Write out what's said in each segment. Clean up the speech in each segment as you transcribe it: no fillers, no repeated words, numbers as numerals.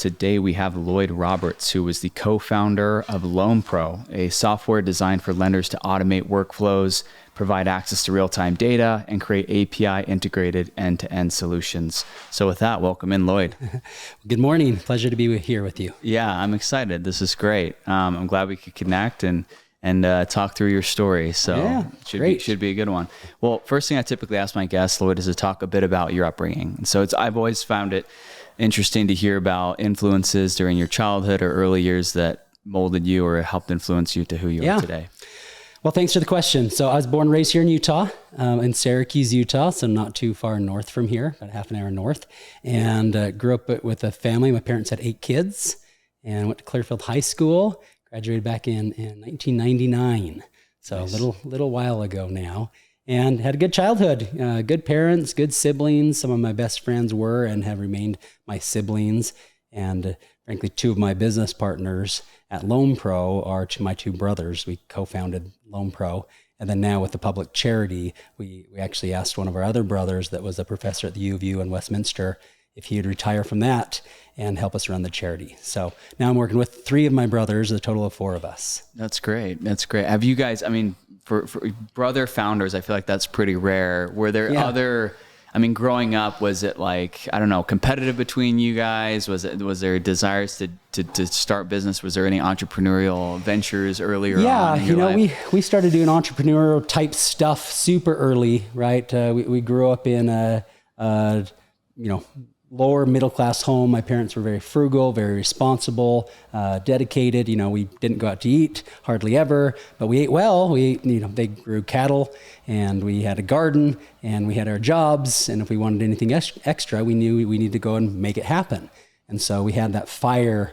today we have Lloyd Roberts, who is the co-founder of LoanPro, a software designed for lenders to automate workflows, provide access to real-time data, and create API integrated end-to-end solutions. So with that, welcome in, Lloyd. Good morning. Pleasure to be here with you. Yeah, I'm excited. This is great. I'm glad we could connect and talk through your story. So yeah, should be a good one. Well, first thing I typically ask my guests, Lloyd, is to talk a bit about your upbringing. And so I've always found it interesting to hear about influences during your childhood or early years that molded you or helped influence you to who you are today. Well, thanks for the question. So I was born and raised here in Utah, in Syracuse, Utah, so not too far north from here, about half an hour north, and grew up with a family. My parents had 8 kids and went to Clearfield High School, graduated back in 1999, so nice. a little while ago now, and had a good childhood, good parents, good siblings. Some of my best friends were and have remained my siblings, and frankly, 2 of my business partners at LoanPro are my 2 brothers. We co-founded LoanPro. And then now with the public charity, we actually asked one of our other brothers that was a professor at the U of U in Westminster if he would retire from that and help us run the charity. So now I'm working with 3 of my brothers, a total of 4 of us. That's great. That's great. Have you guys, for brother founders, I feel like that's pretty rare. Were there other... growing up, was it competitive between you guys? Was there desires to start business? Was there any entrepreneurial ventures earlier on in your life? we started doing entrepreneurial type stuff super early, right? We grew up in a lower middle class home. My parents were very frugal, very responsible, dedicated. We didn't go out to eat hardly ever, but we ate well. They grew cattle, and we had a garden, and we had our jobs. And if we wanted anything extra, we knew we needed to go and make it happen. And so we had that fire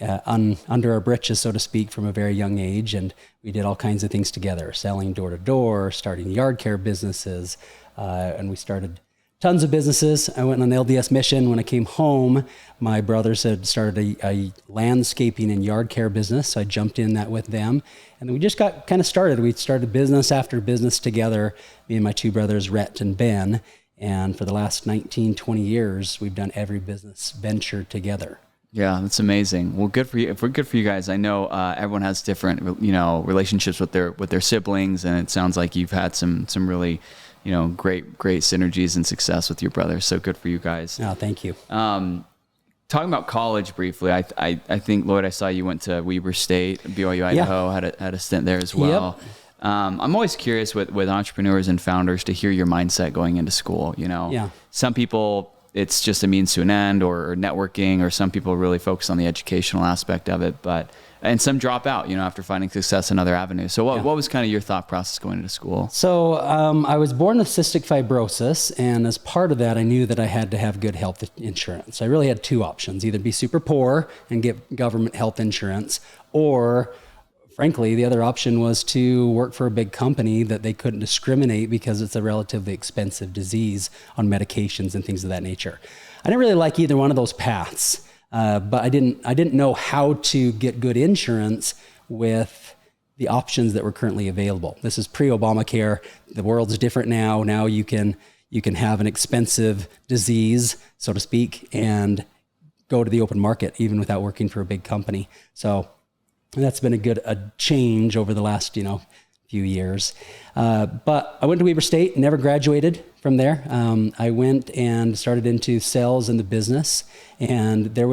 under our britches, so to speak, from a very young age. And we did all kinds of things together, selling door to door, starting yard care businesses, and we started tons of businesses. I went on an LDS mission. When I came home, my brothers had started a landscaping and yard care business. So I jumped in that with them. And then we just got kind of started. We started business after business together, me and my 2 brothers, Rhett and Ben. And for the last 19, 20 years, we've done every business venture together. Yeah, that's amazing. Well, good for you. Good for you guys. I know everyone has different, relationships with their siblings, and it sounds like you've had some really great synergies and success with your brothers. So good for you guys. Oh, thank you. Talking about college briefly, I think, Lloyd, I saw you went to Weber State, BYU, Idaho, had a stint there as well. Yep. I'm always curious with entrepreneurs and founders to hear your mindset going into school. Some people, it's just a means to an end or networking, or some people really focus on the educational aspect of it, and some drop out, after finding success in other avenues. So what was kind of your thought process going into school? So I was born with cystic fibrosis, and as part of that, I knew that I had to have good health insurance. I really had 2 options: either be super poor and get government health insurance, or frankly, the other option was to work for a big company that they couldn't discriminate because it's a relatively expensive disease on medications and things of that nature. I didn't really like either one of those paths. But I didn't know how to get good insurance with the options that were currently available. This is pre-Obamacare. The world's different now. Now you can have an expensive disease, so to speak, and go to the open market even without working for a big company. So that's been a change over the last few years. But I went to Weber State, never graduated from there. I went and started into sales in the business, and I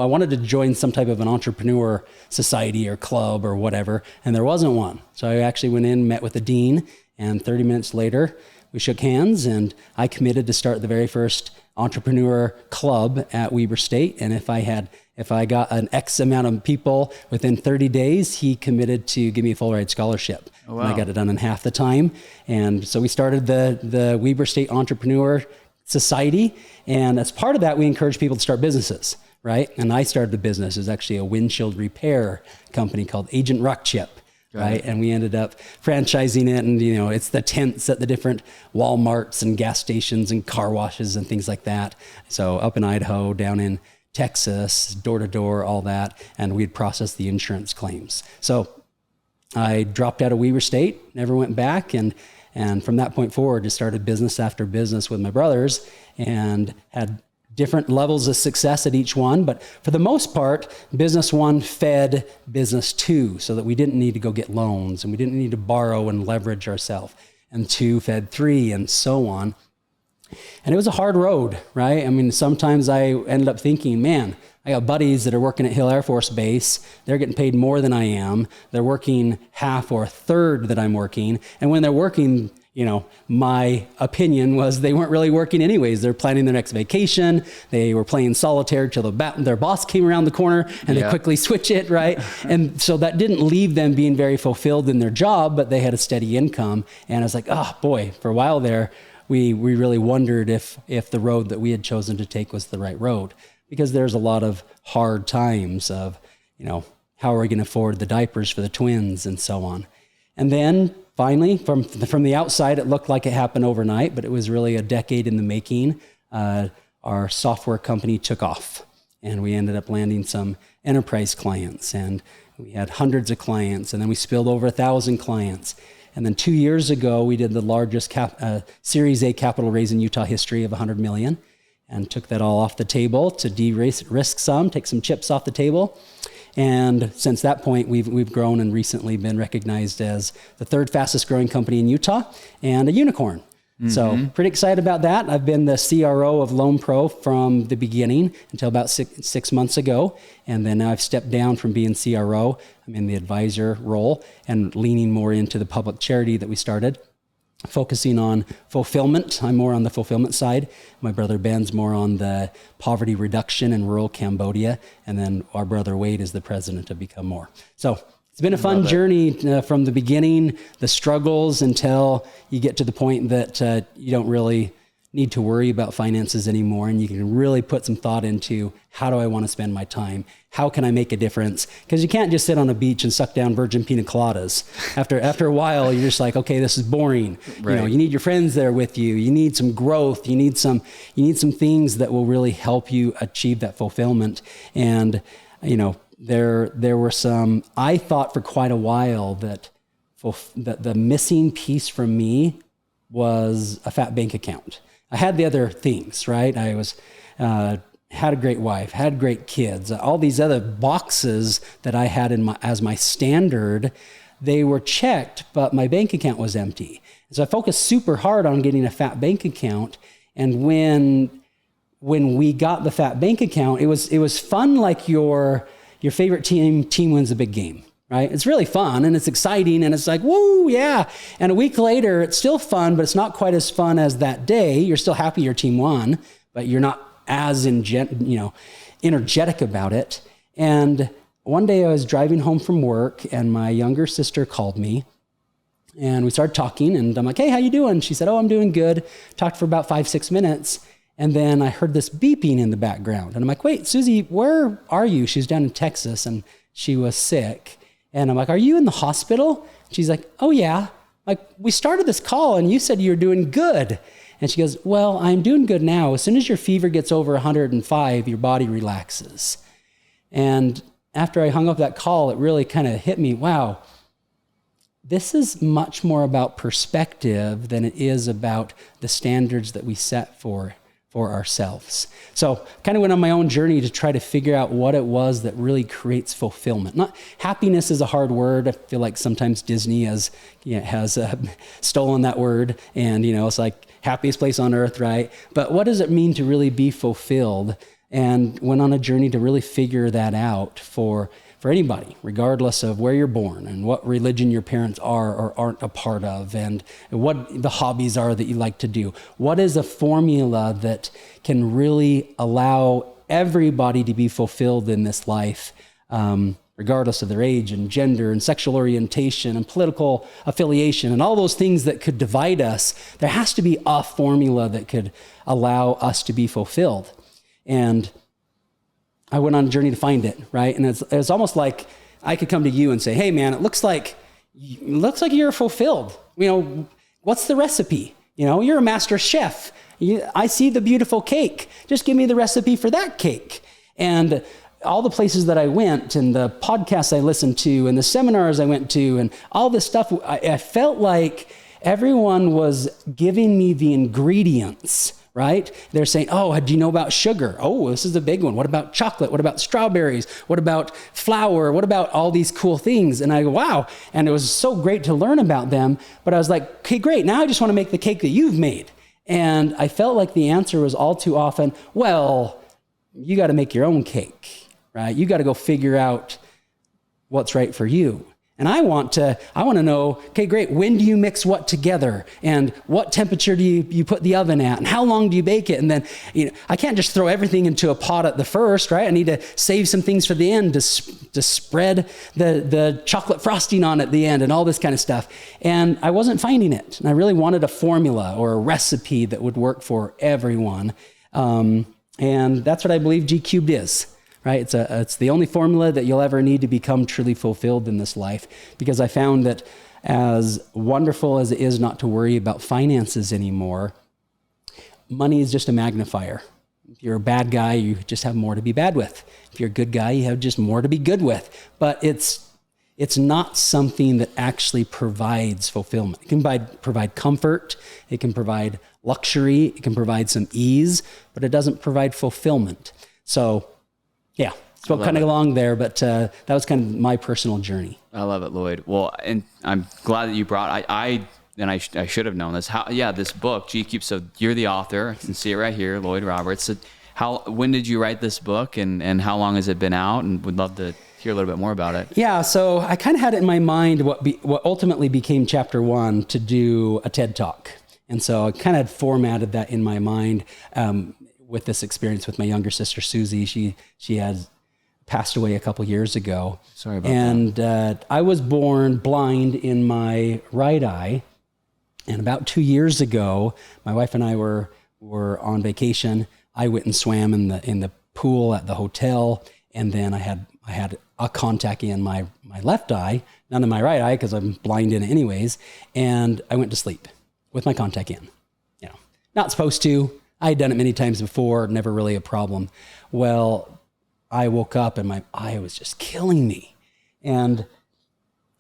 wanted to join some type of an entrepreneur society or club or whatever, and there wasn't one. So I actually went in, met with the dean, and 30 minutes later, we shook hands, and I committed to start the very first entrepreneur club at Weber State. And if I got an X amount of people within 30 days, he committed to give me a full ride scholarship. Oh, wow. And I got it done in half the time. And so we started the Weber State Entrepreneur Society. And as part of that, we encourage people to start businesses, right? And I started a business. It was actually a windshield repair company called Agent Rockchip. Right. And we ended up franchising it. And, it's the tents at the different Walmarts and gas stations and car washes and things like that. So up in Idaho, down in Texas, door to door, all that. And we'd process the insurance claims. So I dropped out of Weber State, never went back. And from that point forward, just started business after business with my brothers and had different levels of success at each one. But for the most part, business one fed business two, so that we didn't need to go get loans and we didn't need to borrow and leverage ourselves. And two fed three, and so on. And it was a hard road, right? I mean, sometimes I ended up thinking, man, I got buddies that are working at Hill Air Force Base. They're getting paid more than I am. They're working half or a third that I'm working. And when they're working, you know, my opinion was they weren't really working anyways. They're planning their next vacation. They were playing solitaire till their boss came around the corner and they quickly switch it, right? And so that didn't leave them being very fulfilled in their job, but they had a steady income. And I was like, oh boy, for a while there, we really wondered if the road that we had chosen to take was the right road, because there's a lot of hard times of, you know, how are we going to afford the diapers for the twins and so on. And then finally, from the outside, it looked like it happened overnight, but it was really a decade in the making. Our software company took off, and we ended up landing some enterprise clients, and we had hundreds of clients, and then we spilled over 1,000 clients. And then 2 years ago, we did the largest Series A capital raise in Utah history of $100 million, and took that all off the table to de-risk some, take some chips off the table. And since that point, we've grown and recently been recognized as the third fastest growing company in Utah and a unicorn. Mm-hmm. So pretty excited about that. I've been the CRO of LoanPro from the beginning until about six months ago. And then now I've stepped down from being CRO. I'm in the advisor role and leaning more into the public charity that we started, focusing on fulfillment. I'm more on the fulfillment side. My brother Ben's more on the poverty reduction in rural Cambodia. And then our brother Wade is the president of Become More. So it's been a fun journey from the beginning, the struggles, until you get to the point that you don't really need to worry about finances anymore. And you can really put some thought into, how do I want to spend my time? How can I make a difference? Because you can't just sit on a beach and suck down virgin pina coladas. After a while, you're just like, okay, this is boring. Right. You know, you need your friends there with you. You need some growth. You need some things that will really help you achieve that fulfillment. And, you know, there were some, I thought for quite a while that the missing piece from me was a fat bank account. I had the other things, right? I was, had a great wife, had great kids, all these other boxes that I had as my standard, they were checked, but my bank account was empty. So I focused super hard on getting a fat bank account. And when we got the fat bank account, it was fun, like your favorite team wins a big game, right? It's really fun and it's exciting and it's like, woo, yeah. And a week later, it's still fun, but it's not quite as fun as that day. You're still happy your team won, but you're not as energetic about it. And one day I was driving home from work and my younger sister called me and we started talking, and I'm like, hey, how you doing? She said, oh, I'm doing good. Talked for about 5-6 minutes. And then I heard this beeping in the background. And I'm like, wait, Susie, where are you? She's down in Texas and she was sick. And I'm like, are you in the hospital? She's like, oh yeah. Like, we started this call and you said you were doing good. And she goes, well, I'm doing good now. As soon as your fever gets over 105, your body relaxes. And after I hung up that call, it really kind of hit me, wow, this is much more about perspective than it is about the standards that we set for ourselves. So kind of went on my own journey to try to figure out what it was that really creates fulfillment. Not happiness is a hard word. I feel like sometimes Disney has stolen that word, and it's like happiest place on earth, right? But what does it mean to really be fulfilled? And went on a journey to really figure that out for anybody, regardless of where you're born and what religion your parents are or aren't a part of, and what the hobbies are that you like to do. What is a formula that can really allow everybody to be fulfilled in this life, regardless of their age and gender and sexual orientation and political affiliation and all those things that could divide us? There has to be a formula that could allow us to be fulfilled. And I went on a journey to find it, right? And it's almost like I could come to you and say, hey man, it looks like you're fulfilled. What's the recipe? You're a master chef. I see the beautiful cake. Just give me the recipe for that cake. And all the places that I went and the podcasts I listened to and the seminars I went to and all this stuff, I felt like everyone was giving me the ingredients right? They're saying, oh, do you know about sugar? Oh, this is a big one. What about chocolate? What about strawberries? What about flour? What about all these cool things? And I go, wow. And it was so great to learn about them. But I was like, okay, great. Now I just want to make the cake that you've made. And I felt like the answer was all too often, well, you got to make your own cake, right? You got to go figure out what's right for you. And I want to know, okay, great. When do you mix what together? And what temperature do you put the oven at? And how long do you bake it? And then, I can't just throw everything into a pot at the first, right? I need to save some things for the end to spread the chocolate frosting on at the end and all this kind of stuff. And I wasn't finding it. And I really wanted a formula or a recipe that would work for everyone. And that's what I believe G Cubed is. Right? It's the only formula that you'll ever need to become truly fulfilled in this life, because I found that as wonderful as it is not to worry about finances anymore, money is just a magnifier. If you're a bad guy, you just have more to be bad with. If you're a good guy, you have just more to be good with. But it's not something that actually provides fulfillment. It can provide comfort, it can provide luxury, it can provide some ease, but it doesn't provide fulfillment. So yeah, spoke kind of along there, but that was kind of my personal journey. I love it, Lloyd. Well, and I'm glad that you brought, I should have known this. This book, G Cube. So you're the author. I can see it right here, Lloyd Roberts. So when did you write this book, and how long has it been out? And would love to hear a little bit more about it. Yeah, so I kind of had it in my mind what ultimately became chapter 1 to do a TED Talk. And so I kind of had formatted that in my mind. With this experience with my younger sister, Susie, she had passed away a couple years ago. Sorry about that. And I was born blind in my right eye. And about 2 years ago, my wife and I were on vacation. I went and swam in the pool at the hotel. And then I had a contact in my left eye, none in my right eye because I'm blind in it anyways. And I went to sleep with my contact in. Not supposed to. I had done it many times before, never really a problem. Well, I woke up and my eye was just killing me. And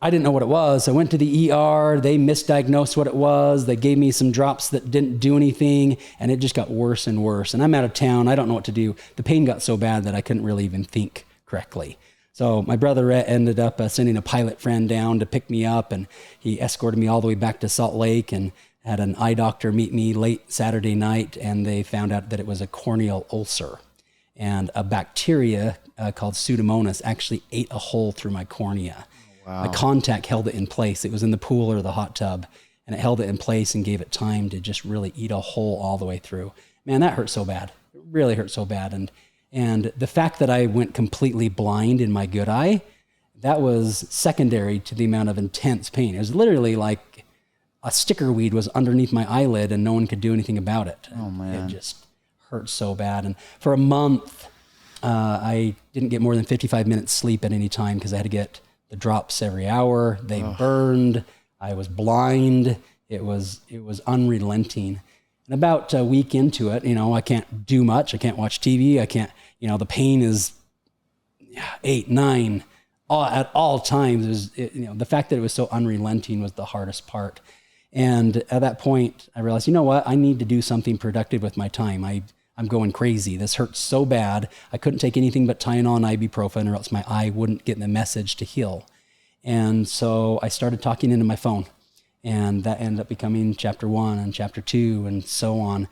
I didn't know what it was. I went to the ER. They misdiagnosed what it was. They gave me some drops that didn't do anything, and it just got worse and worse. And I'm out of town. I don't know what to do. The pain got so bad that I couldn't really even think correctly. So my brother ended up sending a pilot friend down to pick me up, and he escorted me all the way back to Salt Lake and had an eye doctor meet me late Saturday night, and they found out that it was a corneal ulcer. And a bacteria called Pseudomonas actually ate a hole through my cornea. Wow. My contact held it in place. It was in the pool or the hot tub, and it held it in place and gave it time to just really eat a hole all the way through. Man, that hurt so bad. It really hurt so bad. And the fact that I went completely blind in my good eye, that was secondary to the amount of intense pain. It was literally like a sticker weed was underneath my eyelid and no one could do anything about it. Oh man. It just hurt so bad. And for a month, I didn't get more than 55 minutes sleep at any time because I had to get the drops every hour. They burned. I was blind. It was unrelenting. And about a week into it, I can't do much. I can't watch TV. I can't, the pain is 8, 9, at all times. The fact that it was so unrelenting was the hardest part. And at that point, I realized, you know what? I need to do something productive with my time. I'm going crazy. This hurts so bad. I couldn't take anything but Tylenol and ibuprofen, or else my eye wouldn't get the message to heal. And so I started talking into my phone. And that ended up becoming chapter 1 and chapter 2 and so on.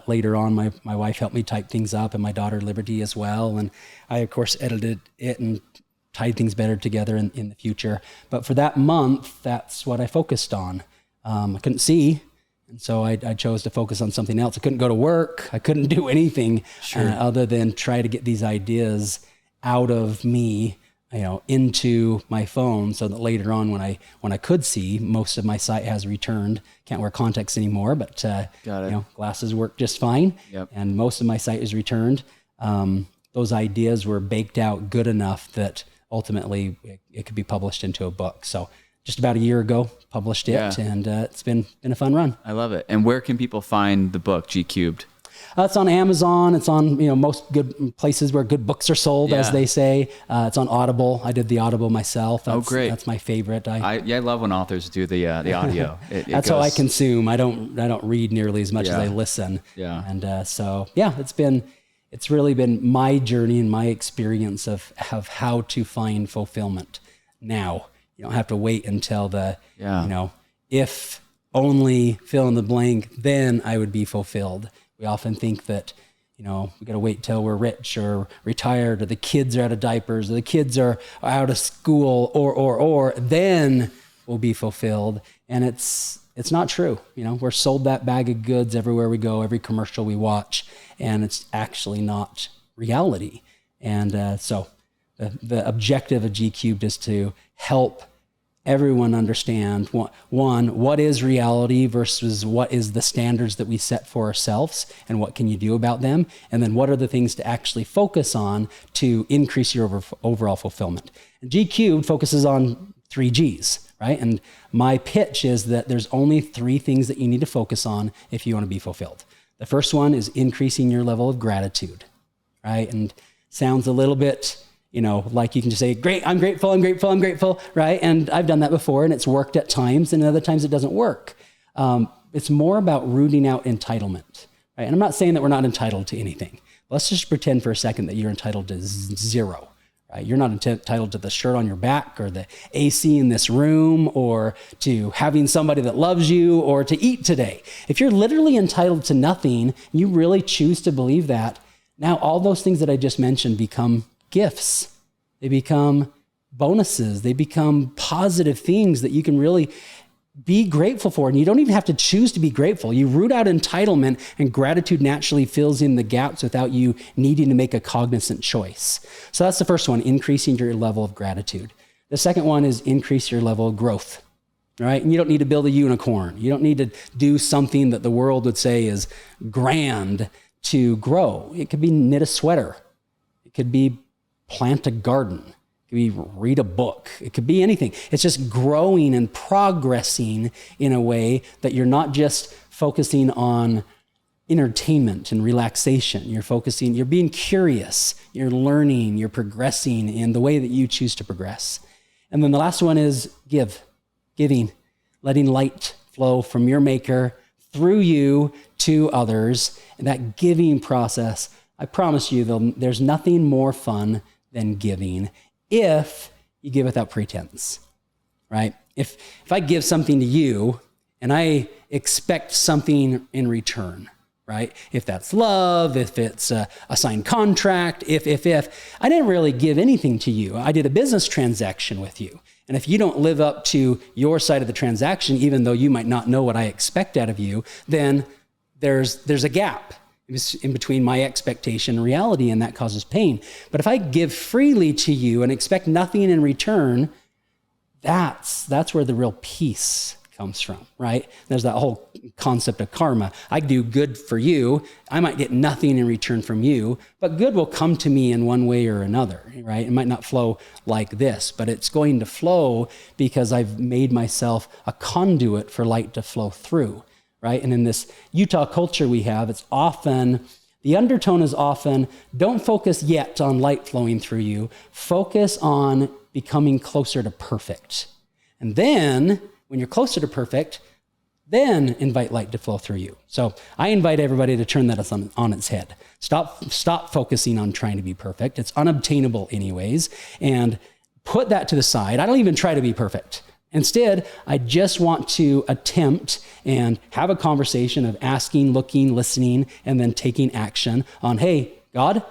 Later on, my wife helped me type things up, and my daughter Liberty as well. And I, of course, edited it and tied things better together in the future. But for that month, that's what I focused on. I couldn't see, and so I chose to focus on something else. I couldn't go to work. I couldn't do anything other than try to get these ideas out of me, into my phone, so that later on, when I could see, most of my sight has returned. Can't wear contacts anymore, but glasses work just fine. Yep. And most of my sight is returned. Those ideas were baked out good enough that ultimately it could be published into a book. So just about a year ago, published it, and it's been a fun run. I love it. And where can people find the book, G Cubed? It's on Amazon. It's on, most good places where good books are sold, as they say. It's on Audible. I did the Audible myself. Great. That's my favorite. I love when authors do the audio. That's how I consume. I don't read nearly as much as I listen. Yeah. And it's really been my journey and my experience of how to find fulfillment now. You don't have to wait until if only fill in the blank, then I would be fulfilled. We often think that, we got to wait till we're rich or retired, or the kids are out of diapers, or the kids are out of school, or then we'll be fulfilled. And it's not true. We're sold that bag of goods everywhere we go, every commercial we watch, and it's actually not reality. And so the objective of G Cubed is to help everyone understand, one, what is reality versus what is the standards that we set for ourselves, and what can you do about them? And then what are the things to actually focus on to increase your overall fulfillment? And G Cubed focuses on 3 Gs, right? And my pitch is that there's only 3 things that you need to focus on if you want to be fulfilled. The first one is increasing your level of gratitude, right? And sounds a little bit, like you can just say, great, I'm grateful, right? And I've done that before, and it's worked at times, and other times it doesn't work. It's more about rooting out entitlement, right? And I'm not saying that we're not entitled to anything. Let's just pretend for a second that you're entitled to 0, right? You're not entitled to the shirt on your back, or the AC in this room, or to having somebody that loves you, or to eat today. If you're literally entitled to nothing, you really choose to believe that, now all those things that I just mentioned become gifts. They become bonuses. They become positive things that you can really be grateful for. And you don't even have to choose to be grateful. You root out entitlement, and gratitude naturally fills in the gaps without you needing to make a cognizant choice. So that's the first one, increasing your level of gratitude. The second one is increase your level of growth, right? And you don't need to build a unicorn. You don't need to do something that the world would say is grand to grow. It could be knit a sweater. It could be plant a garden. It could be read a book. It could be anything. It's just growing and progressing in a way that you're not just focusing on entertainment and relaxation. You're being curious, you're learning, you're progressing in the way that you choose to progress. And then the last one is giving, letting light flow from your maker through you to others. And that giving process, I promise you, there's nothing more fun than giving if you give without pretense, right? If I give something to you and I expect something in return, right? If that's love, if it's a signed contract, if I didn't really give anything to you. I did a business transaction with you. And if you don't live up to your side of the transaction, even though you might not know what I expect out of you, then there's a gap in between my expectation and reality, and that causes pain. But if I give freely to you and expect nothing in return, that's where the real peace comes from, right? There's that whole concept of karma. I do good for you. I might get nothing in return from you, but good will come to me in one way or another, right? It might not flow like this, but it's going to flow because I've made myself a conduit for light to flow through. Right? And in this Utah culture we have, the undertone is often, don't focus yet on light flowing through you. Focus on becoming closer to perfect. And then, when you're closer to perfect, then invite light to flow through you. So I invite everybody to turn that on its head. Stop focusing on trying to be perfect. It's unobtainable anyways. And put that to the side. I don't even try to be perfect. Instead, I just want to attempt and have a conversation of asking, looking, listening, and then taking action on, hey, God,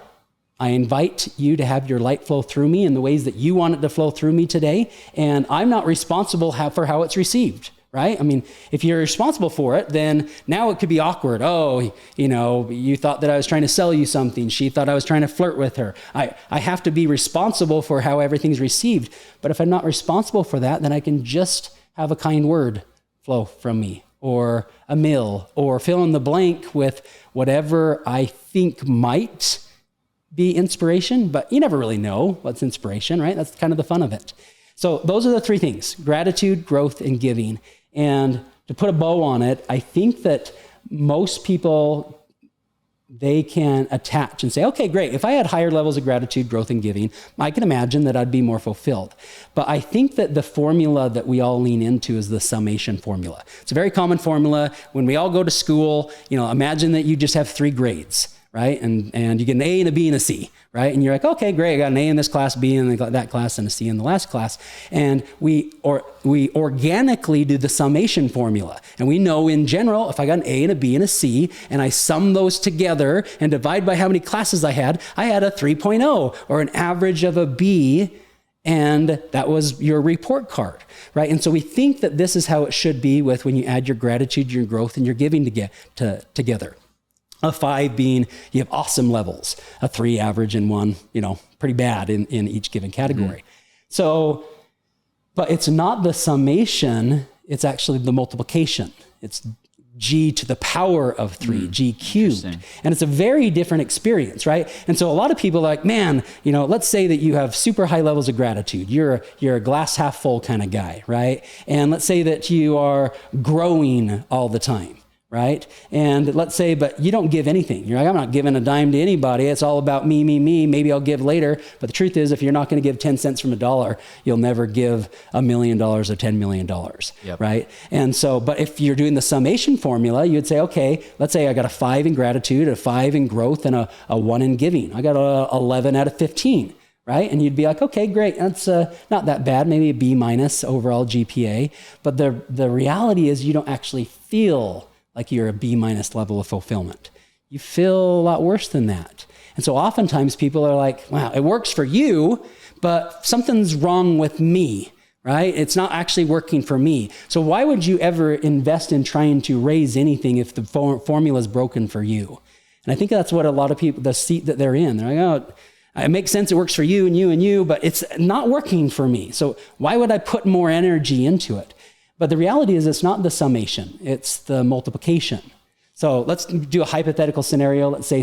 I invite you to have your light flow through me in the ways that you want it to flow through me today. And I'm not responsible for how it's received, right? I mean, if you're responsible for it, then now it could be awkward. Oh, you thought that I was trying to sell you something. She thought I was trying to flirt with her. I have to be responsible for how everything's received. But if I'm not responsible for that, then I can just have a kind word flow from me, or a meal, or fill in the blank with whatever I think might be inspiration. But you never really know what's inspiration, right? That's kind of the fun of it. So those are the 3 things: gratitude, growth, and giving. And to put a bow on it, I think that most people they can attach and say, okay, great. If I had higher levels of gratitude, growth, and giving, I can imagine that I'd be more fulfilled. But I think that the formula that we all lean into is the summation formula. It's a very common formula. When we all go to school, imagine that you just have 3 grades, right? And you get an A and a B and a C, right? And you're like, okay, great. I got an A in this class, B in that class, and a C in the last class. And we organically do the summation formula. And we know in general, if I got an A and a B and a C, and I sum those together and divide by how many classes I had a 3.0 or an average of a B. And that was your report card, right? And so we think that this is how it should be with when you add your gratitude, your growth, and your giving together. A 5 being you have awesome levels, a 3 average, and 1, pretty bad in each given category. Mm-hmm. So, but it's not the summation, it's actually the multiplication. It's G to the power of 3, G cubed. And it's a very different experience, right? And so a lot of people are like, man, let's say that you have super high levels of gratitude. You're a glass half full kind of guy, right? And let's say that you are growing all the time. Right? And let's say, but you don't give anything. You're like, I'm not giving a dime to anybody. It's all about me, me, me. Maybe I'll give later. But the truth is, if you're not going to give 10 cents from a dollar, you'll never give $1 million or $10 million. Yep. Right? And so, but if you're doing the summation formula, you'd say, okay, let's say I got a 5 in gratitude, a 5 in growth, and a 1 in giving. I got a 11 out of 15. Right? And you'd be like, okay, great. That's not that bad. Maybe a B minus overall GPA. But the reality is you don't actually feel like you're a B minus level of fulfillment. You feel a lot worse than that. And so oftentimes people are like, wow, it works for you, but something's wrong with me, right? It's not actually working for me. So why would you ever invest in trying to raise anything if the formula is broken for you? And I think that's what a lot of people, the seat that they're in, they're like, oh, it makes sense. It works for you and you and you, but it's not working for me. So why would I put more energy into it? But the reality is it's not the summation, it's the multiplication. So let's do a hypothetical scenario. Let's say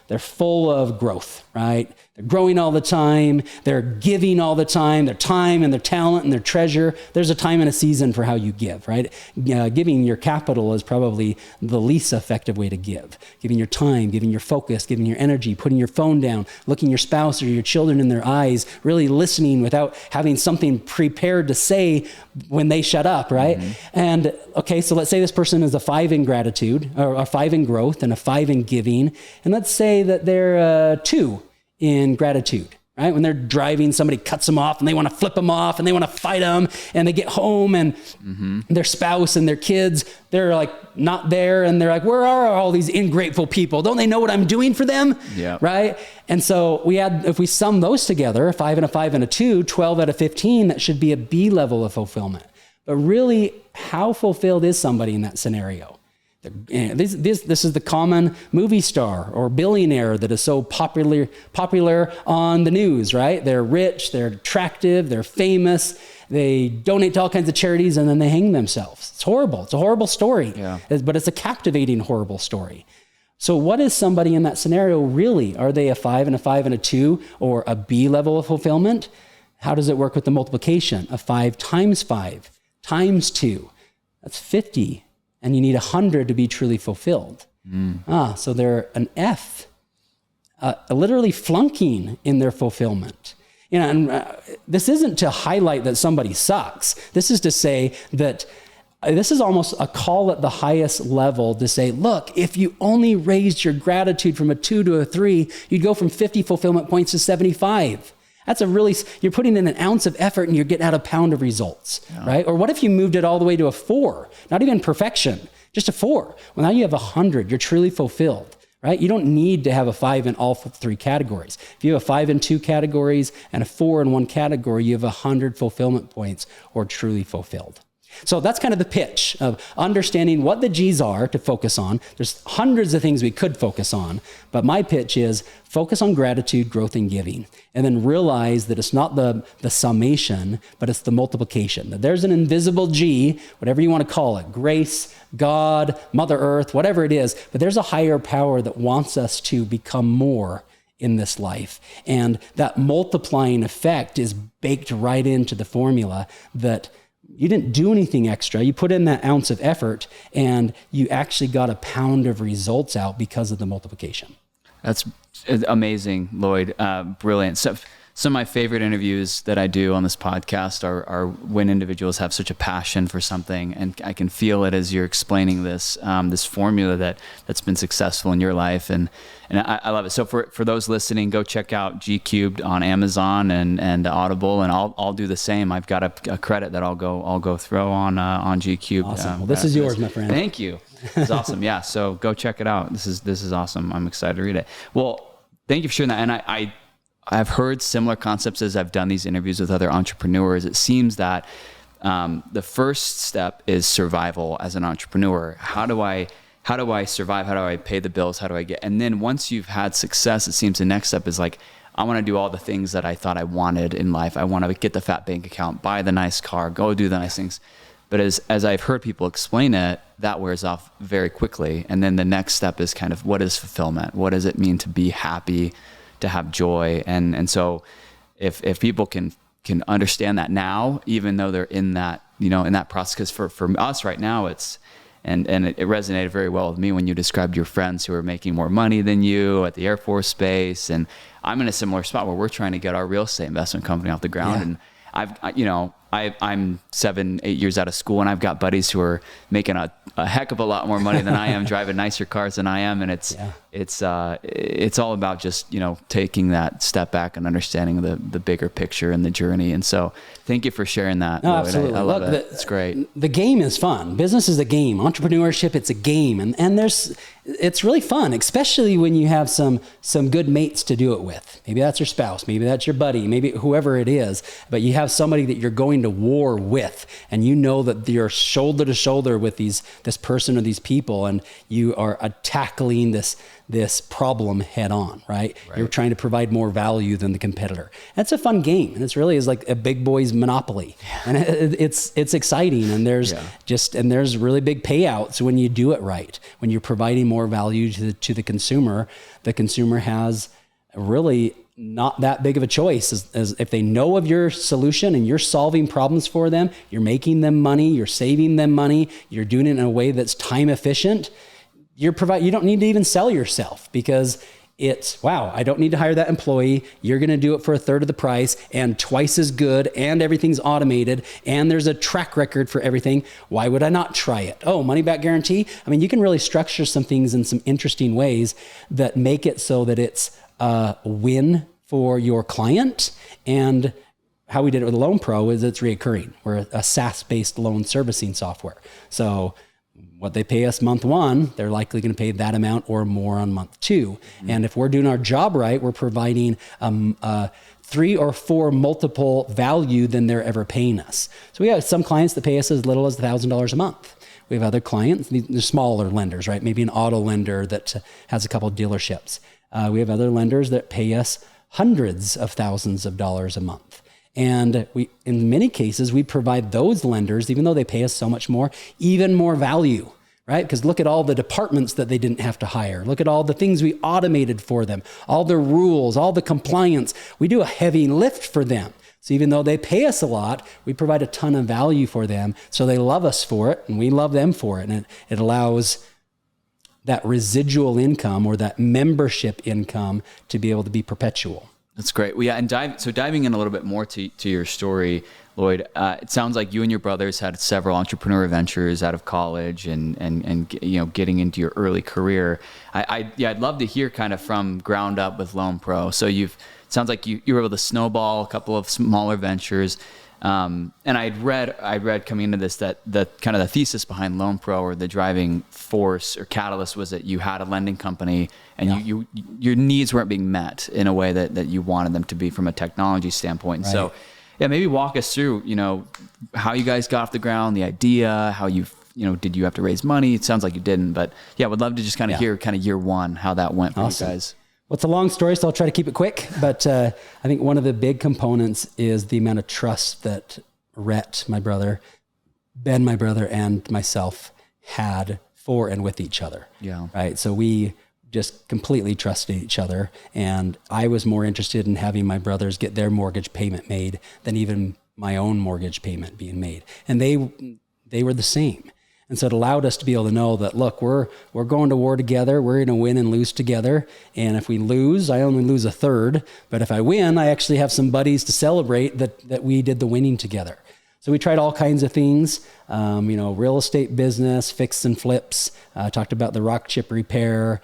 they're full of growth, right? They're growing all the time. They're giving all the time, their time and their talent and their treasure. There's a time and a season for how you give, right? Giving your capital is probably the least effective way to give. Giving your time, giving your focus, giving your energy, putting your phone down, looking your spouse or your children in their eyes, really listening without having something prepared to say when they shut up, right? Mm-hmm. And okay, so let's say this person is a 5 in gratitude, or a 5 in growth and a 5 in giving. And let's say that they're 2 in gratitude, right? When they're driving, somebody cuts them off and they want to flip them off and they want to fight them, and they get home and their spouse and their kids, they're like not there. And they're like, where are all these ungrateful people? Don't they know what I'm doing for them? Yeah. Right. And so if we sum those together, a 5 and a 5 and a 2, 12 out of 15, that should be a B level of fulfillment. But really, how fulfilled is somebody in that scenario? This is the common movie star or billionaire that is so popular on the news, right? They're rich, they're attractive, they're famous, they donate to all kinds of charities, and then they hang themselves. It's horrible. It's a horrible story, but it's a captivating, horrible story. So what is somebody in that scenario really? Are they a 5 and a 5 and a 2 or a B level of fulfillment? How does it work with the multiplication? A 5 times 5 times 2, that's 50. And you need 100 to be truly fulfilled. So they're an F, literally flunking in their fulfillment. And this isn't to highlight that somebody sucks. This is to say that this is almost a call at the highest level to say, look, if you only raised your gratitude from a 2 to a 3, you'd go from 50 fulfillment points to 75. That's you're putting in an ounce of effort and you're getting out a pound of results, right? Or what if you moved it all the way to a 4? Not even perfection, just a 4. Well, now you have 100. You're truly fulfilled, right? You don't need to have a 5 in all 3 categories. If you have a 5 in 2 categories and a 4 in 1 category, you have 100 fulfillment points or truly fulfilled. So that's kind of the pitch of understanding what the G's are to focus on. There's hundreds of things we could focus on, but my pitch is focus on gratitude, growth, and giving, and then realize that it's not the summation, but it's the multiplication. That there's an invisible G, whatever you want to call it, grace, God, Mother Earth, whatever it is, but there's a higher power that wants us to become more in this life. And that multiplying effect is baked right into the formula that You didn't do anything extra. You put in that ounce of effort and you actually got a pound of results out because of the multiplication. That's amazing, Lloyd. Brilliant. So, some of my favorite interviews that I do on this podcast are when individuals have such a passion for something, and I can feel it as you're explaining this formula that's been successful in your life, and I love it. So for those listening, go check out G Cubed on Amazon and Audible, and I'll do the same. I've got a credit that I'll go throw on G Cubed. Awesome. Well, this is yours, my friend. Thank you. It's awesome. Yeah. So go check it out. This is awesome. I'm excited to read it. Well, thank you for sharing that. And I've heard similar concepts as I've done these interviews with other entrepreneurs. It seems that the first step is survival as an entrepreneur. How do I survive? How do I pay the bills? How do I get? And then once you've had success, it seems the next step is like, I want to do all the things that I thought I wanted in life. I want to get the fat bank account, buy the nice car, go do the nice things. But as I've heard people explain it, that wears off very quickly. And then the next step is kind of, what is fulfillment? What does it mean to be happy, to have joy? And so if people can understand that now, even though they're in that, in that process, because for us right now, it's, and it resonated very well with me when you described your friends who are making more money than you at the Air Force Base. And I'm in a similar spot where we're trying to get our real estate investment company off the ground. Yeah. And I'm 7-8 years out of school, and I've got buddies who are making a heck of a lot more money than I am, driving nicer cars than I am. And it's all about just, taking that step back and understanding the bigger picture and the journey. And so thank you for sharing that. No, absolutely. I love it. It's great. The game is fun. Business is a game. Entrepreneurship, it's a game. And it's really fun, especially when you have some good mates to do it with. Maybe that's your spouse, maybe that's your buddy, maybe whoever it is, but you have somebody that you're going to war with, and you know that you're shoulder to shoulder with this person or these people, and you are tackling this problem head on, right? You're trying to provide more value than the competitor. That's a fun game, and it's really is like a big boy's Monopoly, and it's exciting, and there's really big payouts when you do it right. When you're providing more value to the consumer has really not that big of a choice as if they know of your solution and you're solving problems for them, you're making them money, you're saving them money, you're doing it in a way that's time efficient. You don't need to even sell yourself, because it's, wow, I don't need to hire that employee. You're going to do it for a third of the price and twice as good, and everything's automated, and there's a track record for everything. Why would I not try it? Oh, money back guarantee. I mean, you can really structure some things in some interesting ways that make it so that it's a win for your client. And how we did it with LoanPro is it's recurring. We're a SaaS-based loan servicing software. So what they pay us month one, they're likely going to pay that amount or more on month two. Mm-hmm. And if we're doing our job right, we're providing 3 or 4 multiple value than they're ever paying us. So we have some clients that pay us as little as $1,000 a month. We have other clients, they're smaller lenders, right? Maybe an auto lender that has a couple of dealerships. We have other lenders that pay us hundreds of thousands of dollars a month. And in many cases, we provide those lenders, even though they pay us so much more, even more value, right? Because look at all the departments that they didn't have to hire. Look at all the things we automated for them, all the rules, all the compliance. We do a heavy lift for them. So even though they pay us a lot, we provide a ton of value for them. So they love us for it, and we love them for it. And it allows that residual income or that membership income to be able to be perpetual. That's great. Well, yeah, and diving in a little bit more to your story, Lloyd, it sounds like you and your brothers had several entrepreneur ventures out of college and getting into your early career. I'd love to hear kind of from ground up with LoanPro. So it sounds like you were able to snowball a couple of smaller ventures. And I'd read coming into this that the kind of the thesis behind LoanPro, or the driving force or catalyst, was that you had a lending company and your needs weren't being met in a way that you wanted them to be from a technology standpoint. And so, yeah, maybe walk us through, how you guys got off the ground, the idea, how did you have to raise money? It sounds like you didn't, but yeah, would love to just kind of hear kind of year one, how that went for you guys. Well, it's a long story, so I'll try to keep it quick. But I think one of the big components is the amount of trust that Rhett, my brother, Ben, my brother, and myself had for and with each other. Yeah. Right. So we just completely trusted each other. And I was more interested in having my brothers get their mortgage payment made than even my own mortgage payment being made. And they were the same. And so it allowed us to be able to know that, look, we're going to war together. We're going to win and lose together. And if we lose, I only lose a third. But if I win, I actually have some buddies to celebrate that we did the winning together. So we tried all kinds of things, real estate business, fix and flips. Talked about the rock chip repair.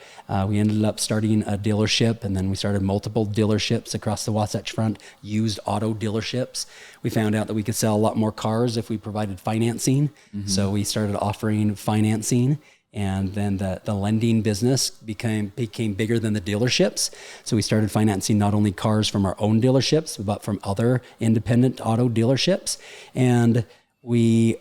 We ended up starting a dealership, and then we started multiple dealerships across the Wasatch Front, used auto dealerships. We found out that we could sell a lot more cars if we provided financing. Mm-hmm. So we started offering financing. And then the lending business became bigger than the dealerships. So we started financing not only cars from our own dealerships, but from other independent auto dealerships. And we,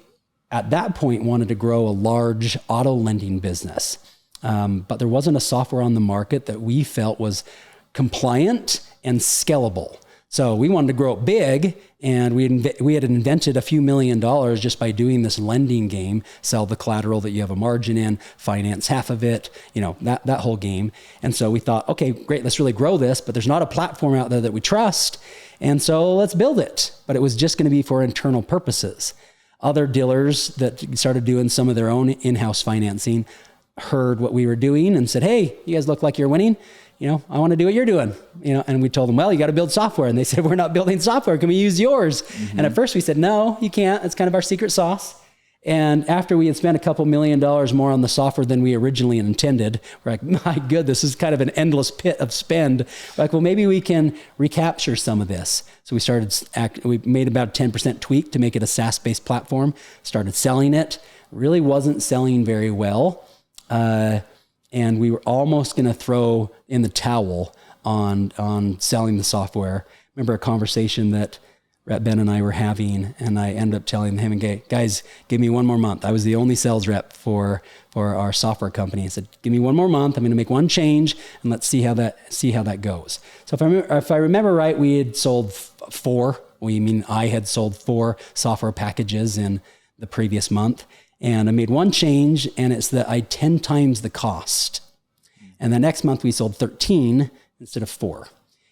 at that point, wanted to grow a large auto lending business. But there wasn't a software on the market that we felt was compliant and scalable. So we wanted to grow it big, and we had invented a few $1 million just by doing this lending game, sell the collateral that you have a margin in, finance half of it, that whole game. And so we thought, okay, great, let's really grow this, but there's not a platform out there that we trust. And so let's build it. But it was just going to be for internal purposes. Other dealers that started doing some of their own in-house financing heard what we were doing and said, hey, you guys look like you're winning. I want to do what you're doing, and we told them, well, you got to build software. And they said, we're not building software. Can we use yours? Mm-hmm. And at first we said, no, you can't. It's kind of our secret sauce. And after we had spent a couple $1 million more on the software than we originally intended, we're like, my goodness, this is kind of an endless pit of spend. We're like, well, maybe we can recapture some of this. So we made about a 10% tweak to make it a SaaS-based platform, started selling it, really wasn't selling very well. And we were almost going to throw in the towel on selling the software. Remember a conversation that Rep Ben and I were having, and I ended up telling him, guys, give me one more month. I was the only sales rep for our software company. I said, give me one more month. I'm going to make one change, and let's see how that goes. So if I remember right, we had sold I had sold 4 software packages in the previous month. And I made one change, and it's that I 10 times the cost. And the next month we sold 13 instead of 4.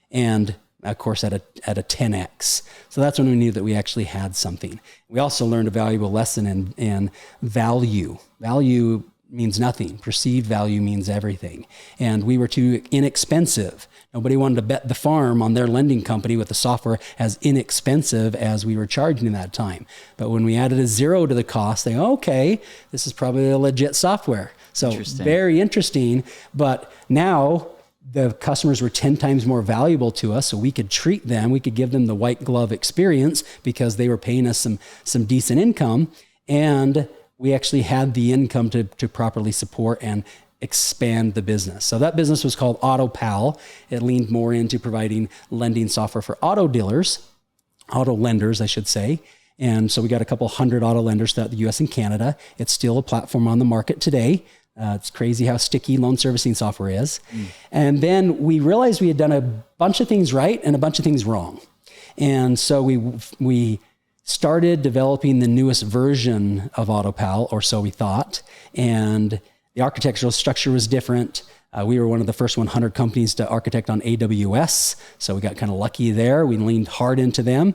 And of course at a 10x. So that's when we knew that we actually had something. We also learned a valuable lesson in value. Value means nothing. Perceived value means everything. And we were too inexpensive. Nobody wanted to bet the farm on their lending company with the software as inexpensive as we were charging at that time. But when we added a 0 to the cost, they okay, this is probably a legit software. So very interesting. But now the customers were 10 times more valuable to us, so we could treat them, we could give them the white glove experience because they were paying us some decent income. And we actually had the income to properly support and expand the business. So that business was called AutoPal. It leaned more into providing lending software for auto lenders, I should say. And so we got a couple hundred auto lenders throughout the US and Canada. It's still a platform on the market today. It's crazy how sticky loan servicing software is. And then we realized we had done a bunch of things right and a bunch of things wrong. And so we started developing the newest version of AutoPal, or so we thought. And the architectural structure was different. We were one of the first 100 companies to architect on AWS. So we got kind of lucky there. We leaned hard into them.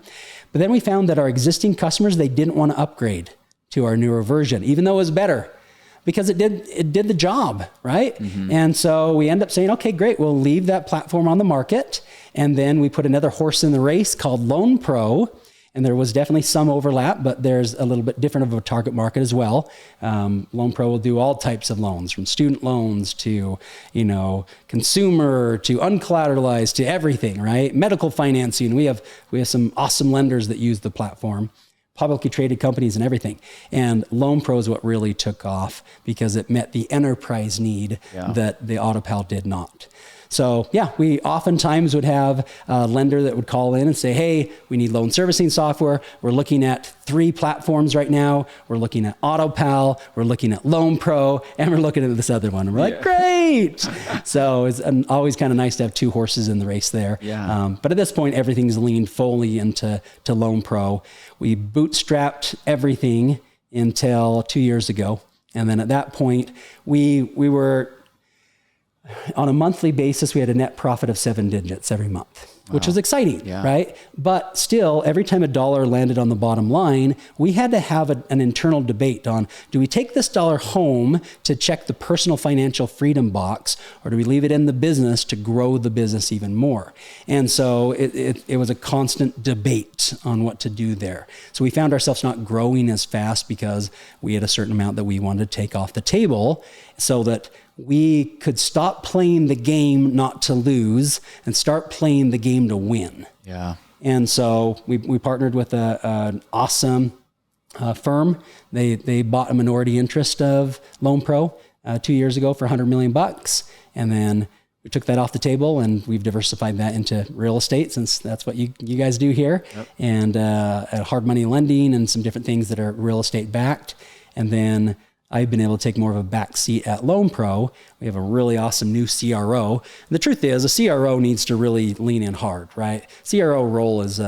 But then we found that our existing customers, they didn't want to upgrade to our newer version, even though it was better, because it did the job, right? Mm-hmm. And so we end up saying, okay, great, we'll leave that platform on the market. And then we put another horse in the race called LoanPro. And there was definitely some overlap, but there's a little bit different of a target market as well. LoanPro will do all types of loans, from student loans to, consumer to uncollateralized to everything, right? Medical financing. We have some awesome lenders that use the platform, publicly traded companies and everything. And LoanPro is what really took off because it met the enterprise need that the AutoPal did not. So we oftentimes would have a lender that would call in and say, hey, we need loan servicing software. We're looking at 3 platforms right now. We're looking at AutoPal, we're looking at LoanPro, and we're looking at this other one. And we're like, great. So it's always kind of nice to have 2 horses in the race there. Yeah. But at this point, everything's leaned fully into LoanPro. We bootstrapped everything until 2 years ago. And then at that point, we were... on a monthly basis, we had a net profit of 7 digits every month. which was exciting, Yeah. right? But still, every time a dollar landed on the bottom line, we had to have an internal debate on, do we take this dollar home to check the personal financial freedom box, or do we leave it in the business to grow the business even more? And so it was a constant debate on what to do there. So we found ourselves not growing as fast because we had a certain amount that we wanted to take off the table so that we could stop playing the game not to lose and start playing the game to win. Yeah. And so we partnered with an awesome firm. They bought a minority interest of LoanPro 2 years ago for $100 million. And then we took that off the table and we've diversified that into real estate, since that's what you guys do here. Yep. And hard money lending and some different things that are real estate backed. And then I've been able to take more of a back seat at LoanPro. We have a really awesome new CRO. And the truth is, a CRO needs to really lean in hard, right? CRO role is